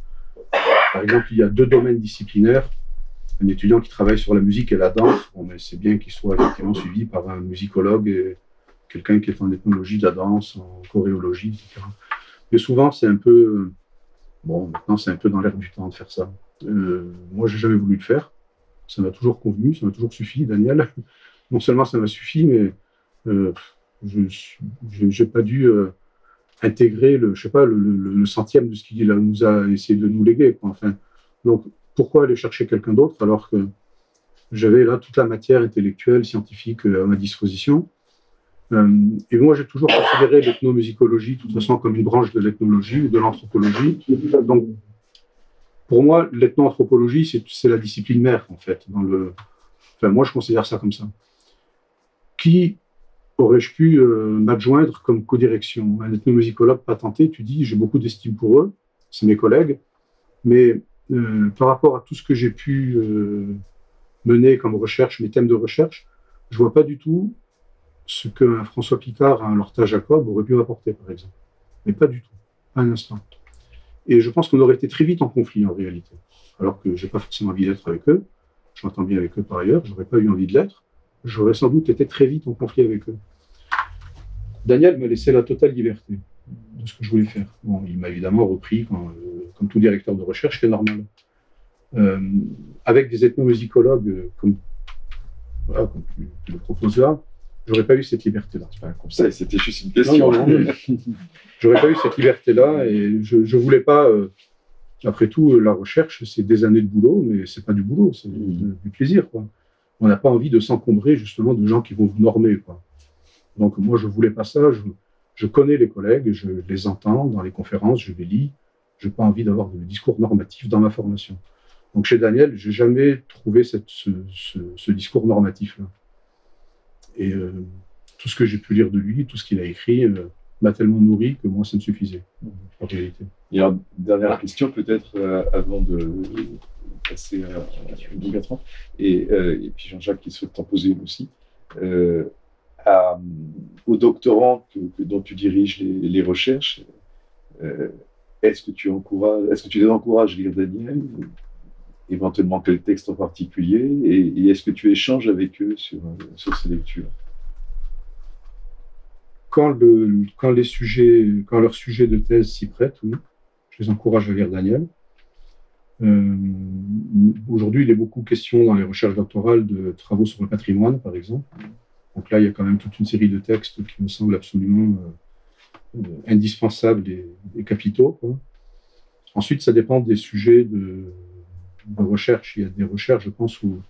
Speaker 4: par exemple, il y a 2 domaines disciplinaires. un étudiant qui travaille sur la musique et la danse, bon, mais c'est bien qu'il soit effectivement suivi par un musicologue et quelqu'un qui est en ethnologie de la danse, en choréologie, etc. Mais souvent, c'est un peu... Bon, maintenant, c'est un peu dans l'air du temps de faire ça. Moi, j'ai jamais voulu le faire. Ça m'a toujours convenu, ça m'a toujours suffi, Daniel. Non seulement ça m'a suffi, mais je n'ai pas dû intégrer je sais pas, le centième de ce qu'il nous a essayé de nous léguer, quoi. Enfin, donc, pourquoi aller chercher quelqu'un d'autre alors que j'avais là toute la matière intellectuelle, scientifique à ma disposition. Et moi, j'ai toujours considéré l'ethnomusicologie, de toute façon, comme une branche de l'ethnologie ou de l'anthropologie. Donc, pour moi, l'ethnoanthropologie, c'est la discipline mère, en fait. Enfin, moi, je considère ça comme ça. Qui aurais-je pu m'adjoindre comme co-direction? Un ethnomusicologue patenté, tu dis, j'ai beaucoup d'estime pour eux, c'est mes collègues, mais par rapport à tout ce que j'ai pu mener comme recherche, mes thèmes de recherche, je ne vois pas du tout ce qu'un François Picard, un Lorta Jacob aurait pu m'apporter, par exemple. Mais pas du tout, pas un instant. Et je pense qu'on aurait été très vite en conflit, en réalité. Alors que je n'ai pas forcément envie d'être avec eux, je m'entends bien avec eux par ailleurs, je n'aurais pas eu envie de l'être, j'aurais sans doute été très vite en conflit avec eux. Daniel m'a laissé la totale liberté de ce que je voulais faire. Bon, il m'a évidemment repris comme tout directeur de recherche, c'est normal. Avec des ethnomusicologues comme tu le proposes là, j'aurais pas eu cette liberté-là.
Speaker 1: C'est pas un conseil, c'était juste une question.
Speaker 4: Non. J'aurais pas eu cette liberté-là et je voulais pas. Après tout, la recherche, c'est des années de boulot, mais c'est pas du boulot, c'est du plaisir, quoi. On n'a pas envie de s'encombrer justement de gens qui vont vous normer, quoi. Donc moi, je voulais pas ça. Je connais les collègues, je les entends dans les conférences, je les lis. Je n'ai pas envie d'avoir de discours normatif dans ma formation. Donc chez Daniel, j'ai jamais trouvé ce discours normatif-là. Et tout ce que j'ai pu lire de lui, tout ce qu'il a écrit, m'a tellement nourri que moi, ça me suffisait, en réalité.
Speaker 1: Il y a une dernière question, peut-être, avant de passer à Bertrand, et puis Jean-Jacques qui souhaite t'en poser aussi. Aux doctorants dont tu diriges les recherches, est-ce que tu les encourages à lire Daniel, éventuellement quel texte en particulier, et est-ce que tu échanges avec eux sur ces lectures?
Speaker 4: Quand leurs sujets de thèse s'y prêtent, oui, je les encourage à lire Daniel. Aujourd'hui, il est beaucoup question dans les recherches doctorales de travaux sur le patrimoine, par exemple. Donc là, il y a quand même toute une série de textes qui me semblent absolument indispensables et capitaux, quoi. Ensuite, ça dépend des sujets de recherche. Il y a des recherches, je pense, où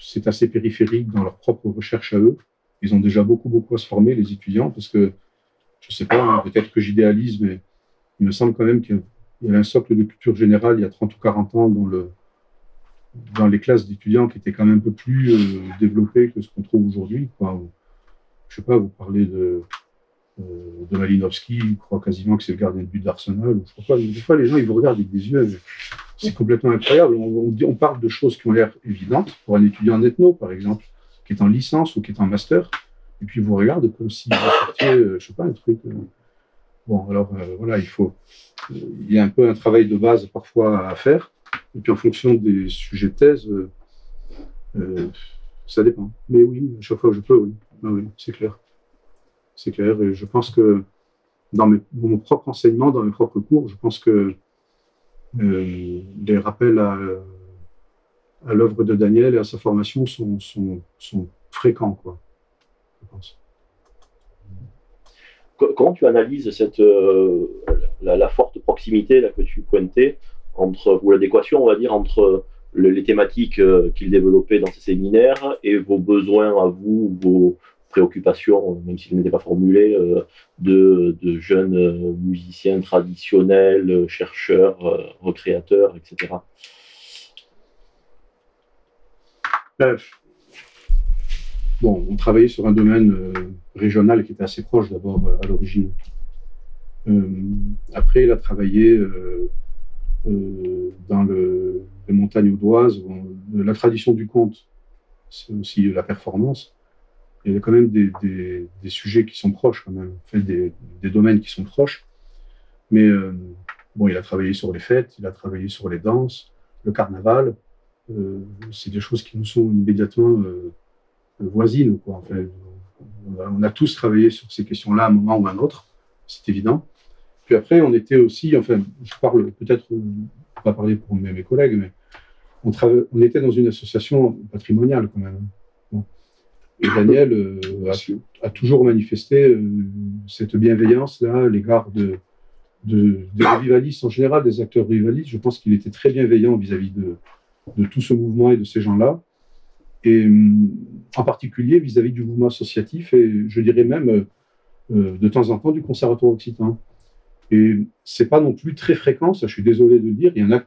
Speaker 4: c'est assez périphérique dans leur propre recherche à eux. Ils ont déjà beaucoup à se former, les étudiants, parce que, je ne sais pas, hein, peut-être que j'idéalise, mais il me semble quand même qu'il y avait un socle de culture générale il y a 30 ou 40 ans dans les classes d'étudiants qui était quand même un peu plus développé que ce qu'on trouve aujourd'hui, quoi. Je sais pas, vous parlez de Malinowski, je crois quasiment que c'est le gardien de but d'Arsenal, je crois pas. Des fois, les gens, ils vous regardent avec des yeux, c'est complètement incroyable. On parle de choses qui ont l'air évidentes pour un étudiant en ethno, par exemple, qui est en licence ou qui est en master, et puis vous regardez comme si vous sortiez, je sais pas, un truc. Bon, alors voilà, il y a un peu un travail de base parfois à faire. Et puis en fonction des sujets de thèse, ça dépend. Mais oui, chaque fois que je peux, oui. Ah oui, c'est clair. C'est clair. Et je pense que dans mon propre enseignement, dans mes propres cours, je pense que les rappels à l'œuvre de Daniel et à sa formation sont fréquents, quoi, je pense.
Speaker 5: Comment tu analyses la forte proximité là, que tu pointais, ou l'adéquation, on va dire, entre les thématiques qu'il développait dans ses séminaires et vos besoins à vous, vos préoccupations, même s'ils n'étaient pas formulés, de jeunes musiciens traditionnels, chercheurs, recréateurs, etc.
Speaker 4: Bon, on travaillait sur un domaine régional qui était assez proche d'abord à l'origine. Après, il a travaillé dans les montagnes audoises, la tradition du conte, c'est aussi la performance. Il y a quand même des sujets qui sont proches, quand même, en fait, des domaines qui sont proches. Mais bon, il a travaillé sur les fêtes, il a travaillé sur les danses, le carnaval. c'est des choses qui nous sont immédiatement voisines, quoi. Enfin, on a tous travaillé sur ces questions-là à un moment ou à un autre, c'est évident. Puis après, on était aussi, enfin, je parle peut-être, pas parler pour mes collègues, mais on était dans une association patrimoniale quand même. Bon. Et Daniel a toujours manifesté cette bienveillance-là à l'égard des revivalistes en général, des acteurs revivalistes. Je pense qu'il était très bienveillant vis-à-vis de tout ce mouvement et de ces gens-là. Et en particulier vis-à-vis du mouvement associatif et je dirais même de temps en temps du Conservatoire occitan. Et c'est pas non plus très fréquent, ça je suis désolé de le dire, il y en a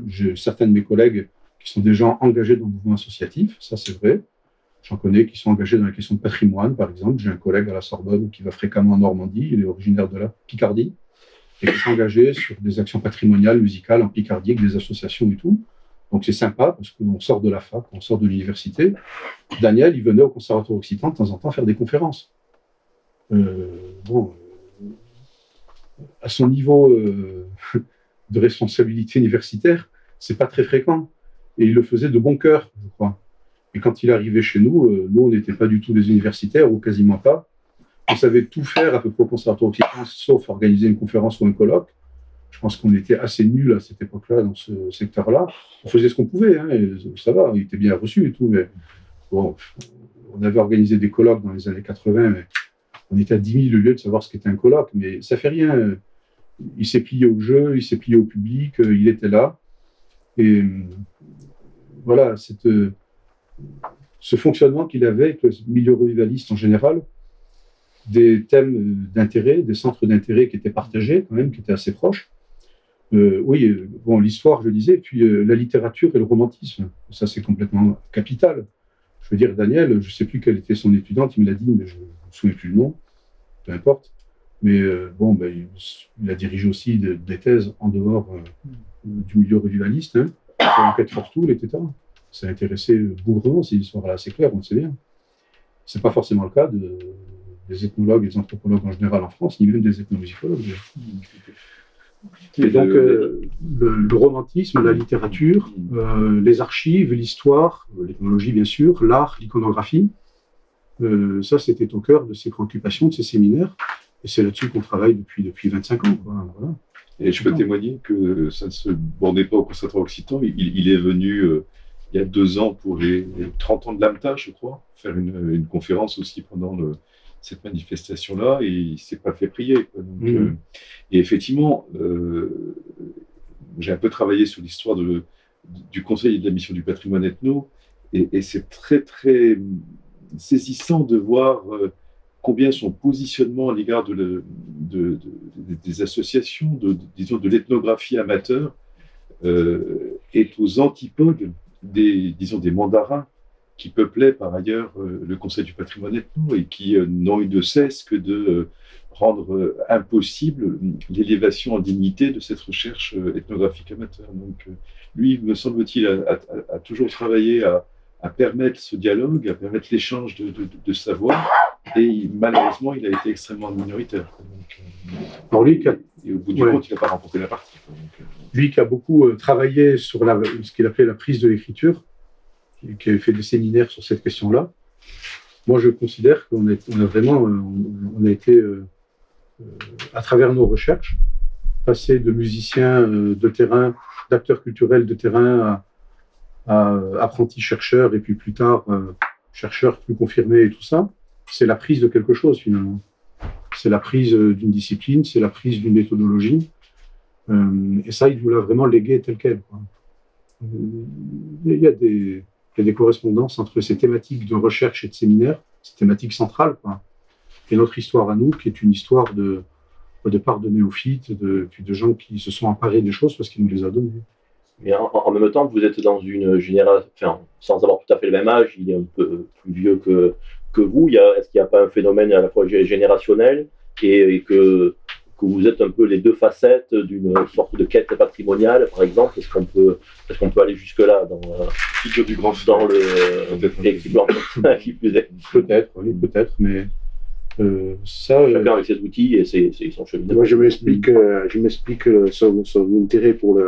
Speaker 4: j'ai certains de mes collègues qui sont des gens engagés dans le mouvement associatif, ça c'est vrai. J'en connais qui sont engagés dans la question de patrimoine, par exemple. J'ai un collègue à la Sorbonne qui va fréquemment en Normandie, il est originaire de la Picardie, et qui est engagé sur des actions patrimoniales, musicales en Picardie, avec des associations et tout. Donc c'est sympa parce qu'on sort de la fac, on sort de l'université. Daniel, il venait au Conservatoire occitan de temps en temps faire des conférences. À son niveau de responsabilité universitaire, c'est pas très fréquent. Et il le faisait de bon cœur, je crois. Et quand il arrivait chez nous, nous on n'était pas du tout des universitaires, ou quasiment pas. On savait tout faire à peu près au Conservatoire occitan, sauf organiser une conférence ou un colloque. Je pense qu'on était assez nuls à cette époque-là, dans ce secteur-là. On faisait ce qu'on pouvait, hein, et ça va, il était bien reçu et tout, mais bon, on avait organisé des colloques dans les années 80, mais on était à 10 000 au lieu de savoir ce qu'était un colloque, mais ça fait rien. Il s'est plié au jeu, il s'est plié au public, il était là. Et voilà, ce fonctionnement qu'il avait avec le milieu revivaliste en général, des thèmes d'intérêt, des centres d'intérêt qui étaient partagés quand même, qui étaient assez proches. L'histoire, je disais, puis la littérature et le romantisme, ça c'est complètement capital. Je veux dire, Daniel, je ne sais plus quelle était son étudiante, il me l'a dit, mais je ne me souviens plus le nom, peu importe. Mais il a dirigé aussi des thèses en dehors du milieu revivaliste, hein, sur l'enquête Fortoul, etc. Ça a intéressé bougrement ces histoires-là, c'est clair, on le sait bien. Ce n'est pas forcément le cas des ethnologues et des anthropologues en général en France, ni même des ethnomusicologues. Et donc, le romantisme, la littérature, les archives, l'histoire, l'ethnologie bien sûr, l'art, l'iconographie, ça c'était au cœur de ses préoccupations, de ses séminaires, et c'est là-dessus qu'on travaille depuis 25 ans. Quoi. Voilà.
Speaker 1: Et je peux témoigner que ça ne se bornait pas au Conservatoire occitan, il est venu il y a 2 ans pour les 30 ans de l'AMTA, je crois, faire une conférence aussi pendant cette manifestation-là, et il ne s'est pas fait prier. Quoi. Donc, et effectivement, j'ai un peu travaillé sur l'histoire du Conseil et de la mission du patrimoine ethno, et c'est très, très saisissant de voir combien son positionnement à l'égard des associations, disons de l'ethnographie amateur, est aux antipodes des mandarins qui peuplaient par ailleurs le Conseil du patrimoine ethno et qui n'ont eu de cesse que de rendre impossible l'élévation en dignité de cette recherche ethnographique amateur. Donc lui, me semble-t-il, a toujours travaillé à permettre ce dialogue, à permettre l'échange de savoir, et malheureusement, il a été extrêmement minoritaire. Donc, et au bout du compte, il n'a pas remporté la partie.
Speaker 4: Lui qui a beaucoup travaillé sur ce qu'il appelait la prise de l'écriture, qui a fait des séminaires sur cette question-là. Moi, je considère qu'on a été, à travers nos recherches, passé de musiciens de terrain, d'acteurs culturels de terrain à apprentis chercheurs, et puis plus tard, chercheurs plus confirmés et tout ça. C'est la prise de quelque chose, finalement. C'est la prise d'une discipline, c'est la prise d'une méthodologie. Et ça, il nous l'a vraiment légué tel quel. Quoi. Il y a des correspondances entre ces thématiques de recherche et de séminaire, ces thématiques centrales, quoi, et notre histoire à nous, qui est une histoire de départ de néophytes, puis de gens qui se sont emparés des choses parce qu'il nous les a données.
Speaker 5: Mais en même temps, vous êtes dans une génération, enfin, sans avoir tout à fait le même âge, il est un peu plus vieux que vous. Est-ce qu'il n'y a pas un phénomène à la fois générationnel et que vous êtes un peu les deux facettes d'une sorte de quête patrimoniale, par exemple? Est-ce qu'on peut aller jusque-là dans
Speaker 1: figure du grand
Speaker 5: dans qui plus est?
Speaker 4: Peut-être, oui, peut-être, mais ça.
Speaker 5: Chacun avec ses outils et son cheminement.
Speaker 3: Moi, je m'explique son intérêt pour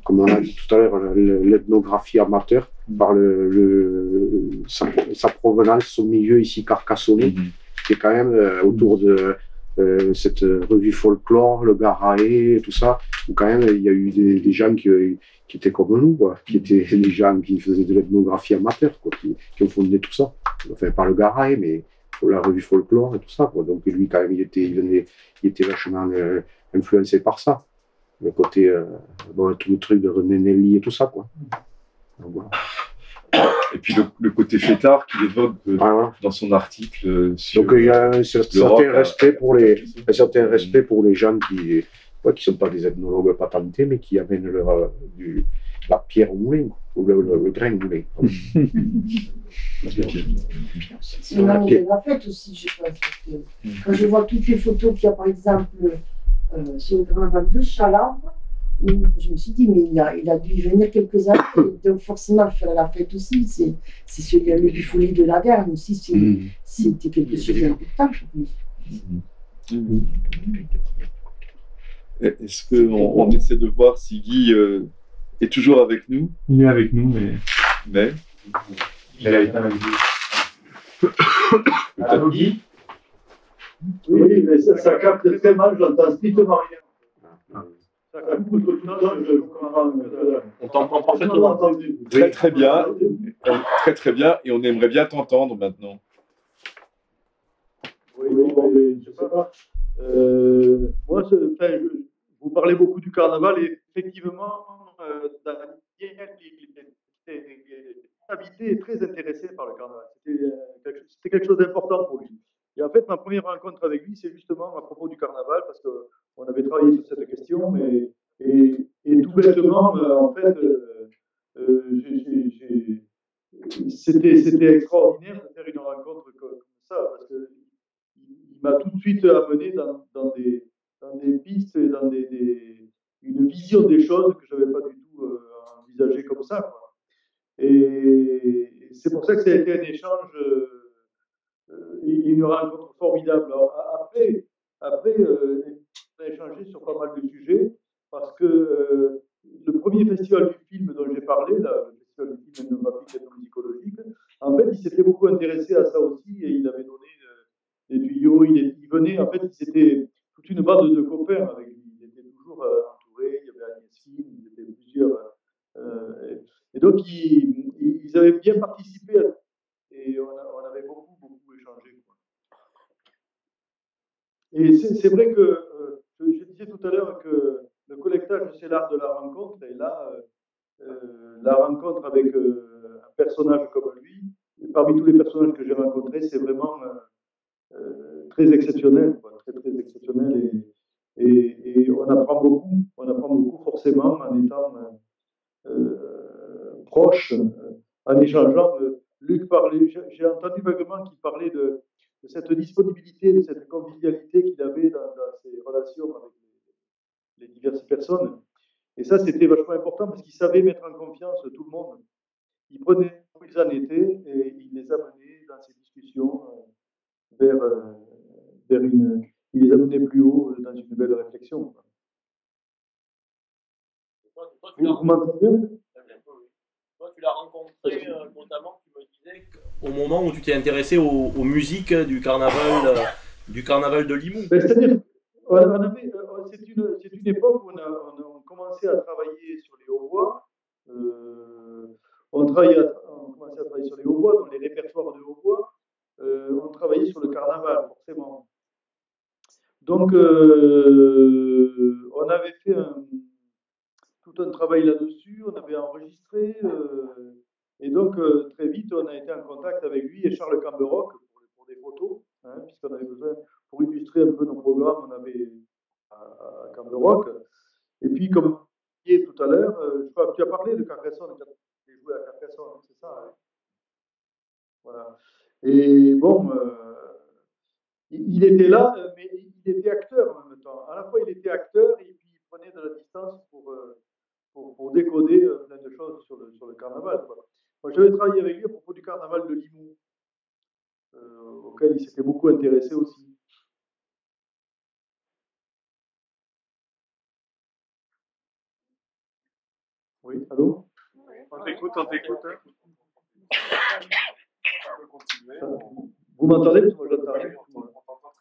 Speaker 3: comme on a dit tout à l'heure, l'ethnographie amateur, par sa provenance, son milieu ici carcassonnais, qui est quand même autour de cette revue folklore, le Garae, tout ça, où quand même il y a eu des gens qui étaient comme nous, quoi, qui étaient des gens qui faisaient de l'ethnographie amateur, quoi, qui ont fondé tout ça. Enfin, pas le Garae, mais la revue folklore et tout ça, quoi. Donc lui, quand même, il était vachement influencé par ça. Le côté, tout le truc de René Nelly et tout ça, quoi. Donc, voilà.
Speaker 1: Et puis le côté fêtard qu'il évoque dans son article sur.
Speaker 3: Donc il y a un certain respect pour les gens qui sont pas des ethnologues patentés, mais qui amènent la pierre au moulin, ou le grain au moulin.
Speaker 6: C'est une année de la fête aussi, je pense. Parce que quand je vois toutes les photos qu'il y a, par exemple, sur le carnaval de Chalabre, où je me suis dit, mais il a dû y venir quelques années, donc forcément faire la fête aussi. C'est celui le Bifoli de la Garenne aussi, c'était quelque chose d'important pour lui.
Speaker 1: Est-ce qu'on essaie de voir si Guy est toujours avec nous?
Speaker 7: Il est avec nous, mais...
Speaker 1: Il a été avec
Speaker 2: nous. Guy? Oui, mais ça capte très mal, j'entends strictement rien.
Speaker 5: On t'entend parfaitement.
Speaker 1: Très très bien, et on aimerait bien t'entendre maintenant.
Speaker 8: Oui, je sais pas. Moi, vous parlez beaucoup du carnaval et effectivement, Daniel est très intéressé par le carnaval. C'était quelque chose d'important pour lui. Et en fait, ma première rencontre avec lui, c'est justement à propos du carnaval, parce qu'on avait travaillé sur cette question, et tout bêtement, en fait, c'était extraordinaire de faire une rencontre comme ça, parce qu'il m'a tout de suite amené dans des pistes, et dans une vision des choses que je n'avais pas du tout envisagé comme ça, quoi. Et c'est pour ça que ça a été un échange, une rencontre formidable. Alors, après on a échangé sur pas mal de sujets, parce que le premier festival du film dont j'ai parlé, là, le festival du film ethnographique et ethnomusicologique, en fait, il s'était beaucoup intéressé à ça aussi, et il avait donné des tuyaux, il venait, en fait, c'était toute une bande de copains avec lui, il était toujours entouré, il y avait Agnès Fine, il était plusieurs. Et donc, ils avaient bien participé et on avait beaucoup échangé, quoi. Et c'est vrai que je disais tout à l'heure que le collectage, c'est l'art de la rencontre, et là, la rencontre avec un personnage comme lui, et parmi tous les personnages que j'ai rencontrés, c'est vraiment très exceptionnel, quoi, très exceptionnel, et on apprend beaucoup forcément en étant proche, en échangeant. Luc parlait, j'ai entendu vaguement qu'il parlait de cette disponibilité, de cette convivialité qu'il avait dans ses relations avec les diverses personnes. Et ça, c'était vachement important parce qu'il savait mettre en confiance tout le monde. Il prenait où ils en étaient et il les amenait dans ces discussions vers une. Il les amenait plus haut dans une belle réflexion. Vous m'entendez bien?
Speaker 5: Toi, tu l'as rencontré notamment, tu me disais, au moment où tu t'es intéressé aux musiques du carnaval de Limoux.
Speaker 8: C'est-à-dire, c'est une époque où on a commencé à travailler sur les hautbois. On commençait à travailler sur les hautbois, dans les répertoires de hautbois. On travaillait sur le carnaval, forcément. Donc, on avait fait tout un travail là-dessus, on avait enregistré, et donc très vite on a été en contact avec lui et Charles Camberoc pour des photos, hein, puisqu'on avait besoin, pour illustrer un peu nos programmes, on avait à Camberoc. Et puis comme je disais tout à l'heure, je crois que tu as parlé de Carcassonne, tu as joué à Carcassonne, c'est ça, hein. Voilà. Et bon, il était là, mais il était acteur en même temps. À la fois il était acteur et puis il prenait de la distance pour décoder plein de choses sur le carnaval, quoi. Moi, j'avais travaillé avec lui à propos du carnaval de Limoux, auquel il s'était beaucoup intéressé aussi. Oui, allô?
Speaker 9: On t'écoute, on t'écoute.
Speaker 8: Vous m'entendez? Parce que moi, j'entends rien.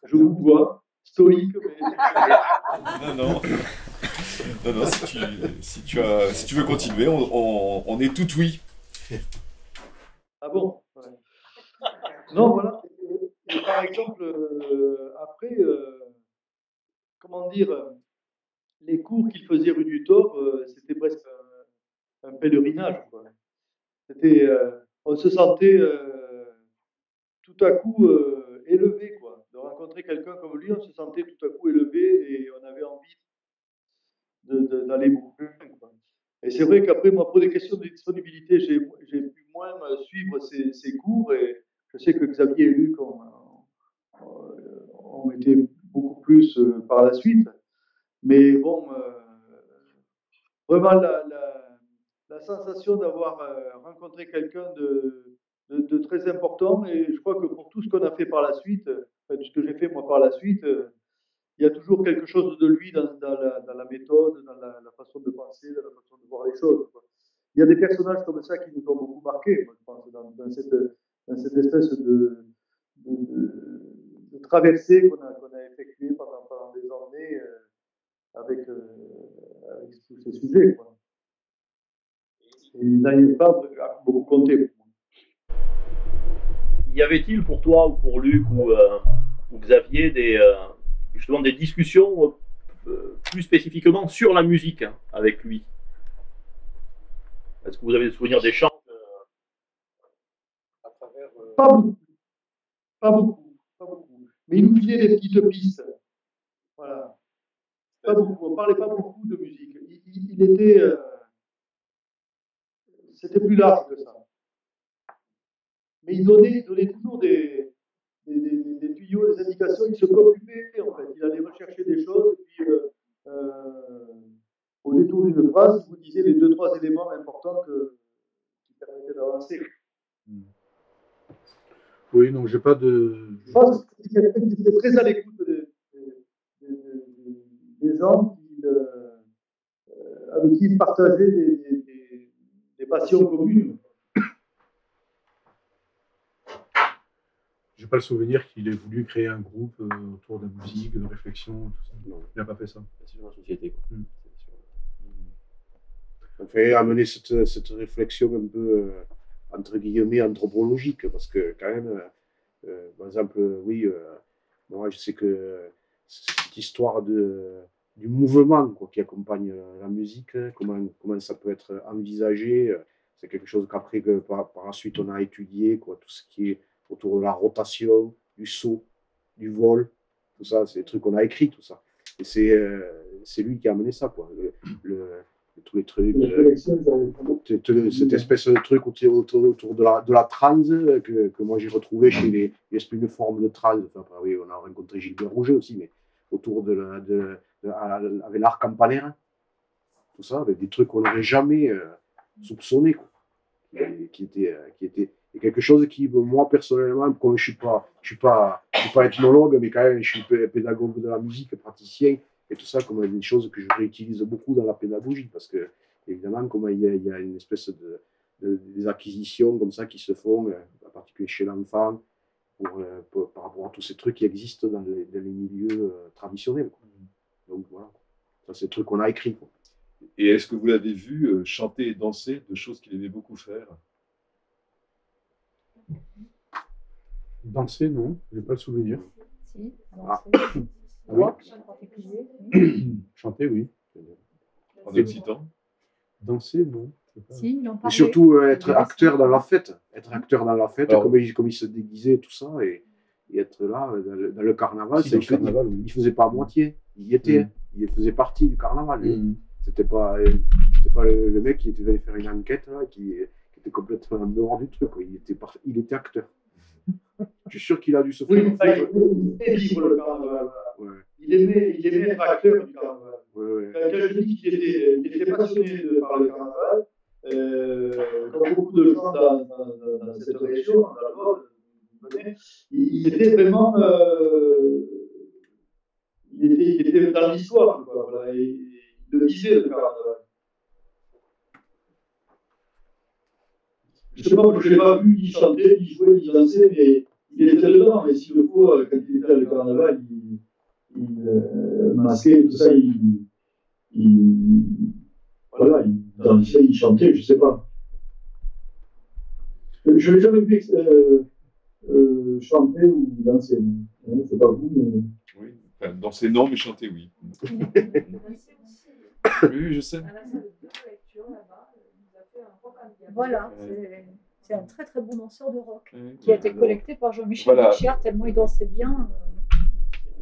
Speaker 8: Je vous vois, stoïque, mais...
Speaker 7: Non, si tu veux continuer, on est tout oui.
Speaker 8: Ah bon? Ouais. Non, voilà. Et par exemple, après, comment dire, les cours qu'il faisait rue du Thor, c'était presque un pèlerinage, quoi. C'était, on se sentait tout à coup élevé, quoi. De rencontrer quelqu'un comme lui, on se sentait tout à coup élevé et on avait envie d'aller beaucoup plus loin, quoi. Et c'est vrai qu'après, moi, pour des questions de disponibilité, j'ai pu moins suivre ces cours et je sais que Xavier et Luc ont été beaucoup plus par la suite. Mais bon, vraiment la sensation d'avoir rencontré quelqu'un de très important, et je crois que pour tout ce qu'on a fait par la suite, enfin, tout ce que j'ai fait moi par la suite, il y a toujours quelque chose de lui dans la méthode, dans la façon de penser, dans la façon de voir les choses, quoi. Il y a des personnages comme ça qui nous ont beaucoup marqués, moi, je pense, dans cette espèce de traversée qu'on a effectuée pendant des années avec tous ces sujets, quoi. Et Daniel Fabre a beaucoup compté.
Speaker 5: Y avait-il pour toi ou pour Luc ou Xavier justement des discussions plus spécifiquement sur la musique avec lui? Est-ce que vous avez des souvenirs des chants à travers
Speaker 8: Pas beaucoup. Pas beaucoup. Mais il nous filait des petites pistes. Voilà. Pas beaucoup. On parlait pas beaucoup de musique. Il était... c'était plus large que ça. Mais il donnait toujours des tuyaux, des indications. Il se préoccupait, en fait. Il allait rechercher des choses. Et puis, au détour d'une phrase, il vous disait les 2-3 éléments importants qui permettaient d'avancer.
Speaker 4: Oui, donc j'ai pas de...
Speaker 8: Je pense qu'il était très à l'écoute des gens avec qui il partageait des passions communes.
Speaker 4: J'ai pas le souvenir qu'il ait voulu créer un groupe autour de la musique, de réflexion, tout ça. Non, il n'a pas fait ça.
Speaker 5: C'est une société, quoi.
Speaker 3: On fait amener cette réflexion un peu, entre guillemets, anthropologique, parce que quand même, par exemple, oui, moi je sais que cette histoire du mouvement quoi, qui accompagne la musique, comment ça peut être envisagé, c'est quelque chose qu'après, par la suite, on a étudié, quoi, tout ce qui est autour de la rotation, du saut, du vol, tout ça, c'est des trucs qu'on a écrit, tout ça. Et c'est lui qui a amené ça, quoi. Tous les trucs, cette espèce de truc autour de la trance que moi j'ai retrouvé chez les esprits de forme de trance. Enfin, oui, on a rencontré Gilbert Rouget aussi, mais autour avec l'art campanaire, tout ça, avec des trucs qu'on n'aurait jamais soupçonnés, quoi, qui étaient quelque chose qui, moi personnellement, comme je suis pas ethnologue, mais quand même je suis pédagogue de la musique, praticien, et tout ça, comme des choses que je réutilise beaucoup dans la pédagogie, parce que, évidemment, comme il y a une espèce des acquisitions comme ça qui se font, en particulier chez l'enfant, par rapport à tous ces trucs qui existent dans les milieux traditionnels, quoi. Donc voilà, ça c'est des trucs qu'on a écrits, quoi.
Speaker 1: Et est-ce que vous l'avez vu chanter et danser de choses qu'il aimait beaucoup faire?
Speaker 4: Danser, non, j'ai pas le souvenir.
Speaker 10: Si,
Speaker 3: danser.
Speaker 4: Oui.
Speaker 10: En particulier.
Speaker 4: Chanter, oui.
Speaker 1: En occitan?
Speaker 4: Danser, non.
Speaker 10: Si, il en
Speaker 3: Et
Speaker 10: parlait.
Speaker 3: surtout être acteur dans la fête. Être acteur dans la fête,
Speaker 1: Alors,
Speaker 3: comme il se déguisait, tout ça, et être là, dans le carnaval.
Speaker 4: Si, dans le carnaval, oui.
Speaker 3: Il faisait pas à moitié. Il y était. Il faisait partie du carnaval. C'était pas le mec qui était venu faire une enquête, là, qui était complètement en dehors du truc, quoi. Il était acteur. Je suis sûr qu'il a dû se faire.
Speaker 8: Oui, il aimait vivre le carnaval.
Speaker 3: Ouais.
Speaker 8: Il aimait être acteur du carnaval.
Speaker 3: Ouais.
Speaker 8: Quand je dis qu'il était passionné par le carnaval, comme beaucoup de gens dans cette région, dans la Nord, il était vraiment il était dans l'histoire, quoi. Voilà, il le vivait le carnaval.
Speaker 2: je sais pas, moi je l'ai pas vu ni chanter, ni jouer, ni danser, mais il était dedans. Et s'il le faut, quand il était à le carnaval, masqué, tout ça, voilà, il dansait, il chantait, je sais pas. Je l'ai jamais vu chanter ou danser. C'est pas vous, mais...
Speaker 1: Oui, enfin, danser non, mais chanter oui. Oui, je sais.
Speaker 10: Voilà, c'est un très très bon danseur de rock qui a été collecté par Jean-Michel
Speaker 1: Voilà.
Speaker 10: Richard tellement il dansait bien.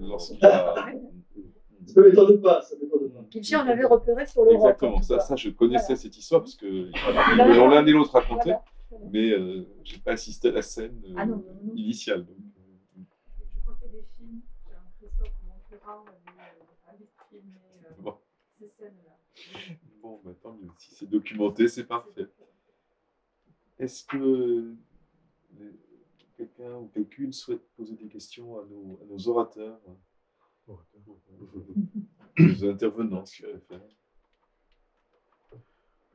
Speaker 1: Lorsqu'il a...
Speaker 2: Ça ne m'étonne pas, ça m'étonne pas.
Speaker 10: Richard l'avait repéré sur le rock.
Speaker 1: Exactement, ça je connaissais cette histoire parce que on l'un et l'autre raconté,
Speaker 10: Voilà.
Speaker 1: mais j'ai pas assisté à la scène initiale. Donc,
Speaker 11: Je crois qu'il y a des films, Christophe Monterat avait filmé
Speaker 1: bon.
Speaker 11: ces scènes-là.
Speaker 1: Bon, bah, tant mieux. Si c'est documenté, c'est parfait. Est-ce que quelqu'un ou quelqu'une souhaite poser des questions à nos orateurs, nos intervenants, si je préfère?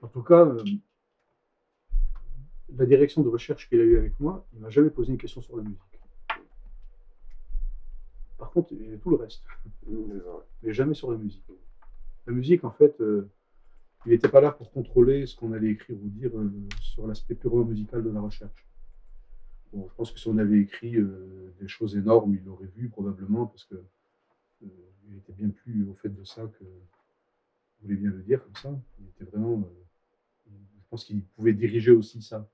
Speaker 4: En tout cas, la direction de recherche qu'il a eue avec moi, il ne m'a jamais posé une question sur la musique. Par contre, il y a tout le reste, mais jamais sur la musique. La musique, en fait, il n'était pas là pour contrôler ce qu'on allait écrire ou dire sur l'aspect purement musical de la recherche. Bon, je pense que si on avait écrit des choses énormes, il l'aurait vu probablement, parce que il était bien plus au fait de ça que vous voulez bien le dire comme ça. Il était vraiment, je pense qu'il pouvait diriger aussi ça.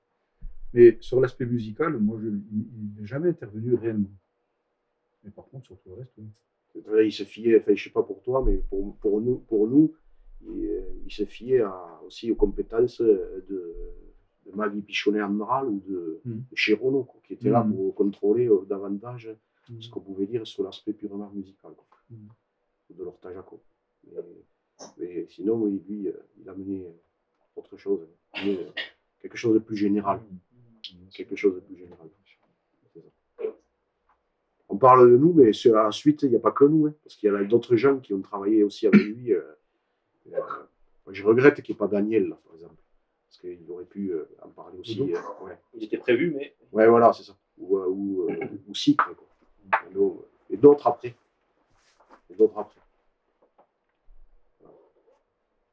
Speaker 4: Mais sur l'aspect musical, moi, il n'est jamais intervenu réellement. Mais par contre, sur tout le reste, oui.
Speaker 3: Il se fiait, enfin, je ne sais pas pour toi, mais pour nous, il se fiait aussi aux compétences de Maggie Pichonnet-Andral ou de Chéronneau, qui était là pour contrôler davantage ce qu'on pouvait dire sur l'aspect purement musical, de l'Horta Jacob. Mais sinon, oui, lui, il a mené autre chose, quelque chose de plus général. Quelque chose de plus général. On parle de nous, mais à la suite, il n'y a pas que nous, parce qu'il y a d'autres gens qui ont travaillé aussi avec lui. Je regrette qu'il n'y ait pas Daniel, là, par exemple, parce qu'il aurait pu en parler aussi. Ouais.
Speaker 5: Il était prévu, mais...
Speaker 3: Ouais, voilà, c'est ça. Ou Cycle, quoi. Et d'autres après. Voilà.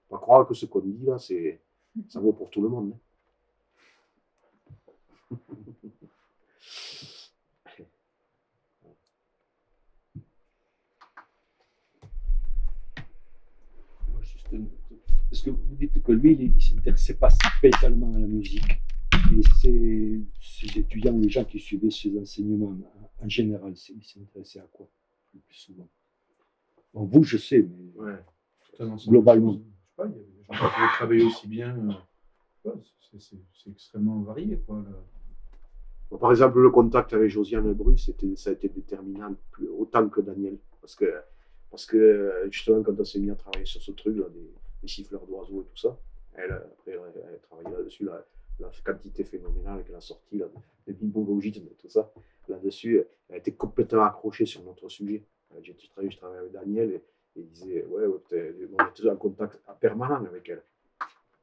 Speaker 3: On va croire que ce qu'on dit là, ça vaut pour tout le monde.
Speaker 12: Parce que vous dites que lui, il ne s'intéressait pas spécialement à la musique. Et ses étudiants, les gens qui suivaient ses enseignements, en général, ils s'intéressaient à quoi le plus souvent? Bon, vous, je sais, mais globalement.
Speaker 4: Je sais pas, il y avait des gens qui pouvaient travailler aussi bien. C'est extrêmement varié, quoi.
Speaker 3: Bon, par exemple, le contact avec Josiane Bru, ça a été déterminant autant que Daniel. Parce que justement, quand on s'est mis à travailler sur ce truc-là, des siffleurs d'oiseaux et tout ça, après, elle a travaillé là-dessus, la quantité phénoménale qu'elle a sortie, là, des bimbologismes et tout ça, là-dessus, elle a été complètement accrochée sur notre sujet. Je travaillais avec Daniel et il disait, on était en contact permanent avec elle.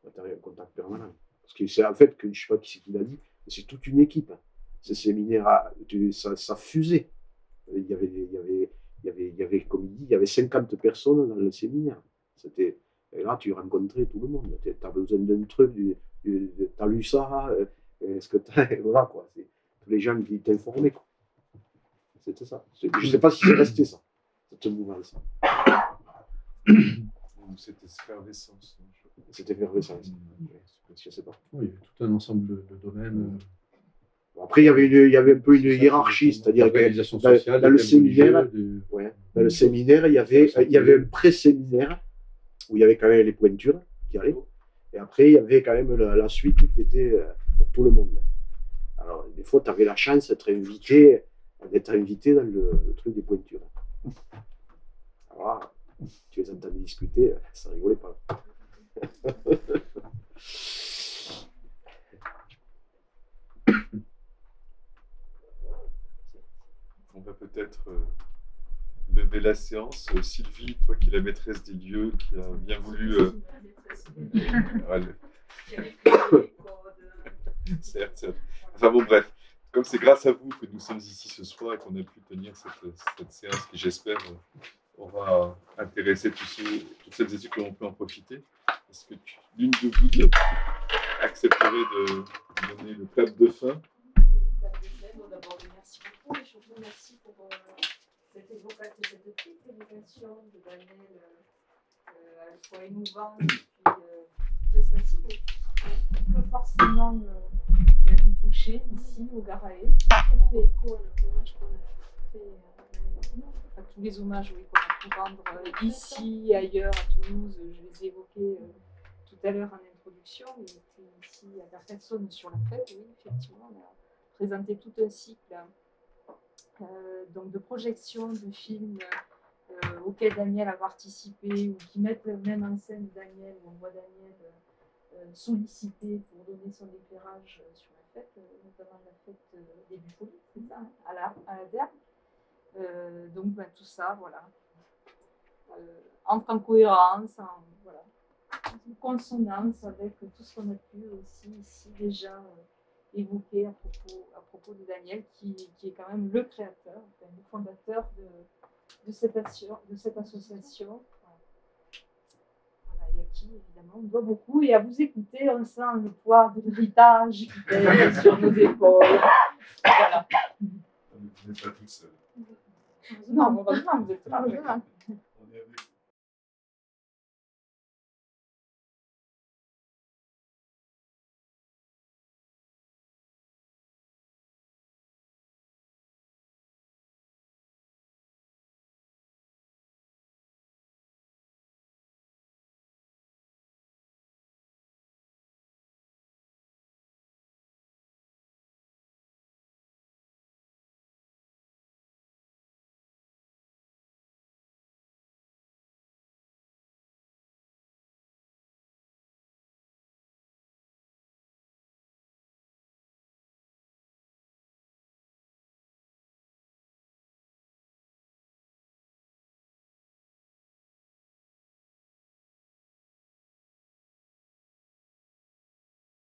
Speaker 3: On était en contact permanent. Parce que c'est en fait, je ne sais pas qui c'est qui l'a dit, mais c'est toute une équipe. Ces séminaires, ça fusait. Il y avait, comme il dit, il y avait 50 personnes dans le séminaire. Et là, tu rencontrais tout le monde. Tu as besoin d'un truc, tu as lu ça, est-ce que tu as... Voilà, quoi. C'est tous les gens qui t'informaient, quoi. C'était ça. Je ne sais pas si c'est resté ça, cette mouvance.
Speaker 1: Cette effervescence.
Speaker 3: Cette effervescence. Je ne sais pas.
Speaker 4: Oui, il y avait tout un ensemble de domaines.
Speaker 3: Après, il y avait un peu une hiérarchie, c'est-à-dire que dans le séminaire, dans le séminaire, il y avait un pré-séminaire où il y avait quand même les pointures qui allaient, et après, il y avait quand même la suite qui était pour tout le monde. Alors, des fois, tu avais la chance d'être invité dans le truc des pointures. Alors là, tu les entendais discuter, ça rigolait pas.
Speaker 1: On va peut-être lever la séance. Sylvie, toi qui es la maîtresse des lieux, qui a bien voulu... Certes, certes. Enfin bon, bref. Comme c'est grâce à vous que nous sommes ici ce soir et qu'on a pu tenir cette séance qui, j'espère, aura intéressé toutes celles et ceux qui ont pu en profiter. Est-ce que l'une de vous deux accepterait de donner le clap de fin?
Speaker 11: D'abord, merci beaucoup et surtout merci pour cette petite évocation de Daniel, à la fois émouvante et puis très sensible, qui peut forcément me toucher ici au Garaë. Ça fait écho à l'hommage qu'on a fait, à tous les hommages qu'on a pu rendre ici et ailleurs, à Toulouse. Je les ai évoqués tout à l'heure en introduction. Il était ici à Carcassonne sur la fête, oui, effectivement. On a présenté tout un cycle donc de projections de films auxquels Daniel a participé ou qui mettent même en scène Daniel, où on voit Daniel sollicité pour donner son éclairage sur la fête, notamment la fête des Buffolies, c'est ça, hein, à la DER. Donc tout ça, voilà, entre en cohérence, voilà, en consonance avec tout ce qu'on a pu aussi ici déjà évoqué à propos de Daniel, qui est quand même le créateur, enfin, le fondateur de cette association. Voilà, et à qui, évidemment, on doit beaucoup. Et à vous écouter, on sent le poids de l'héritage qui pèse sur nos épaules. Voilà.
Speaker 1: Vous n'êtes pas toute seule.
Speaker 11: Non, heureusement, vous êtes là.
Speaker 1: On est avec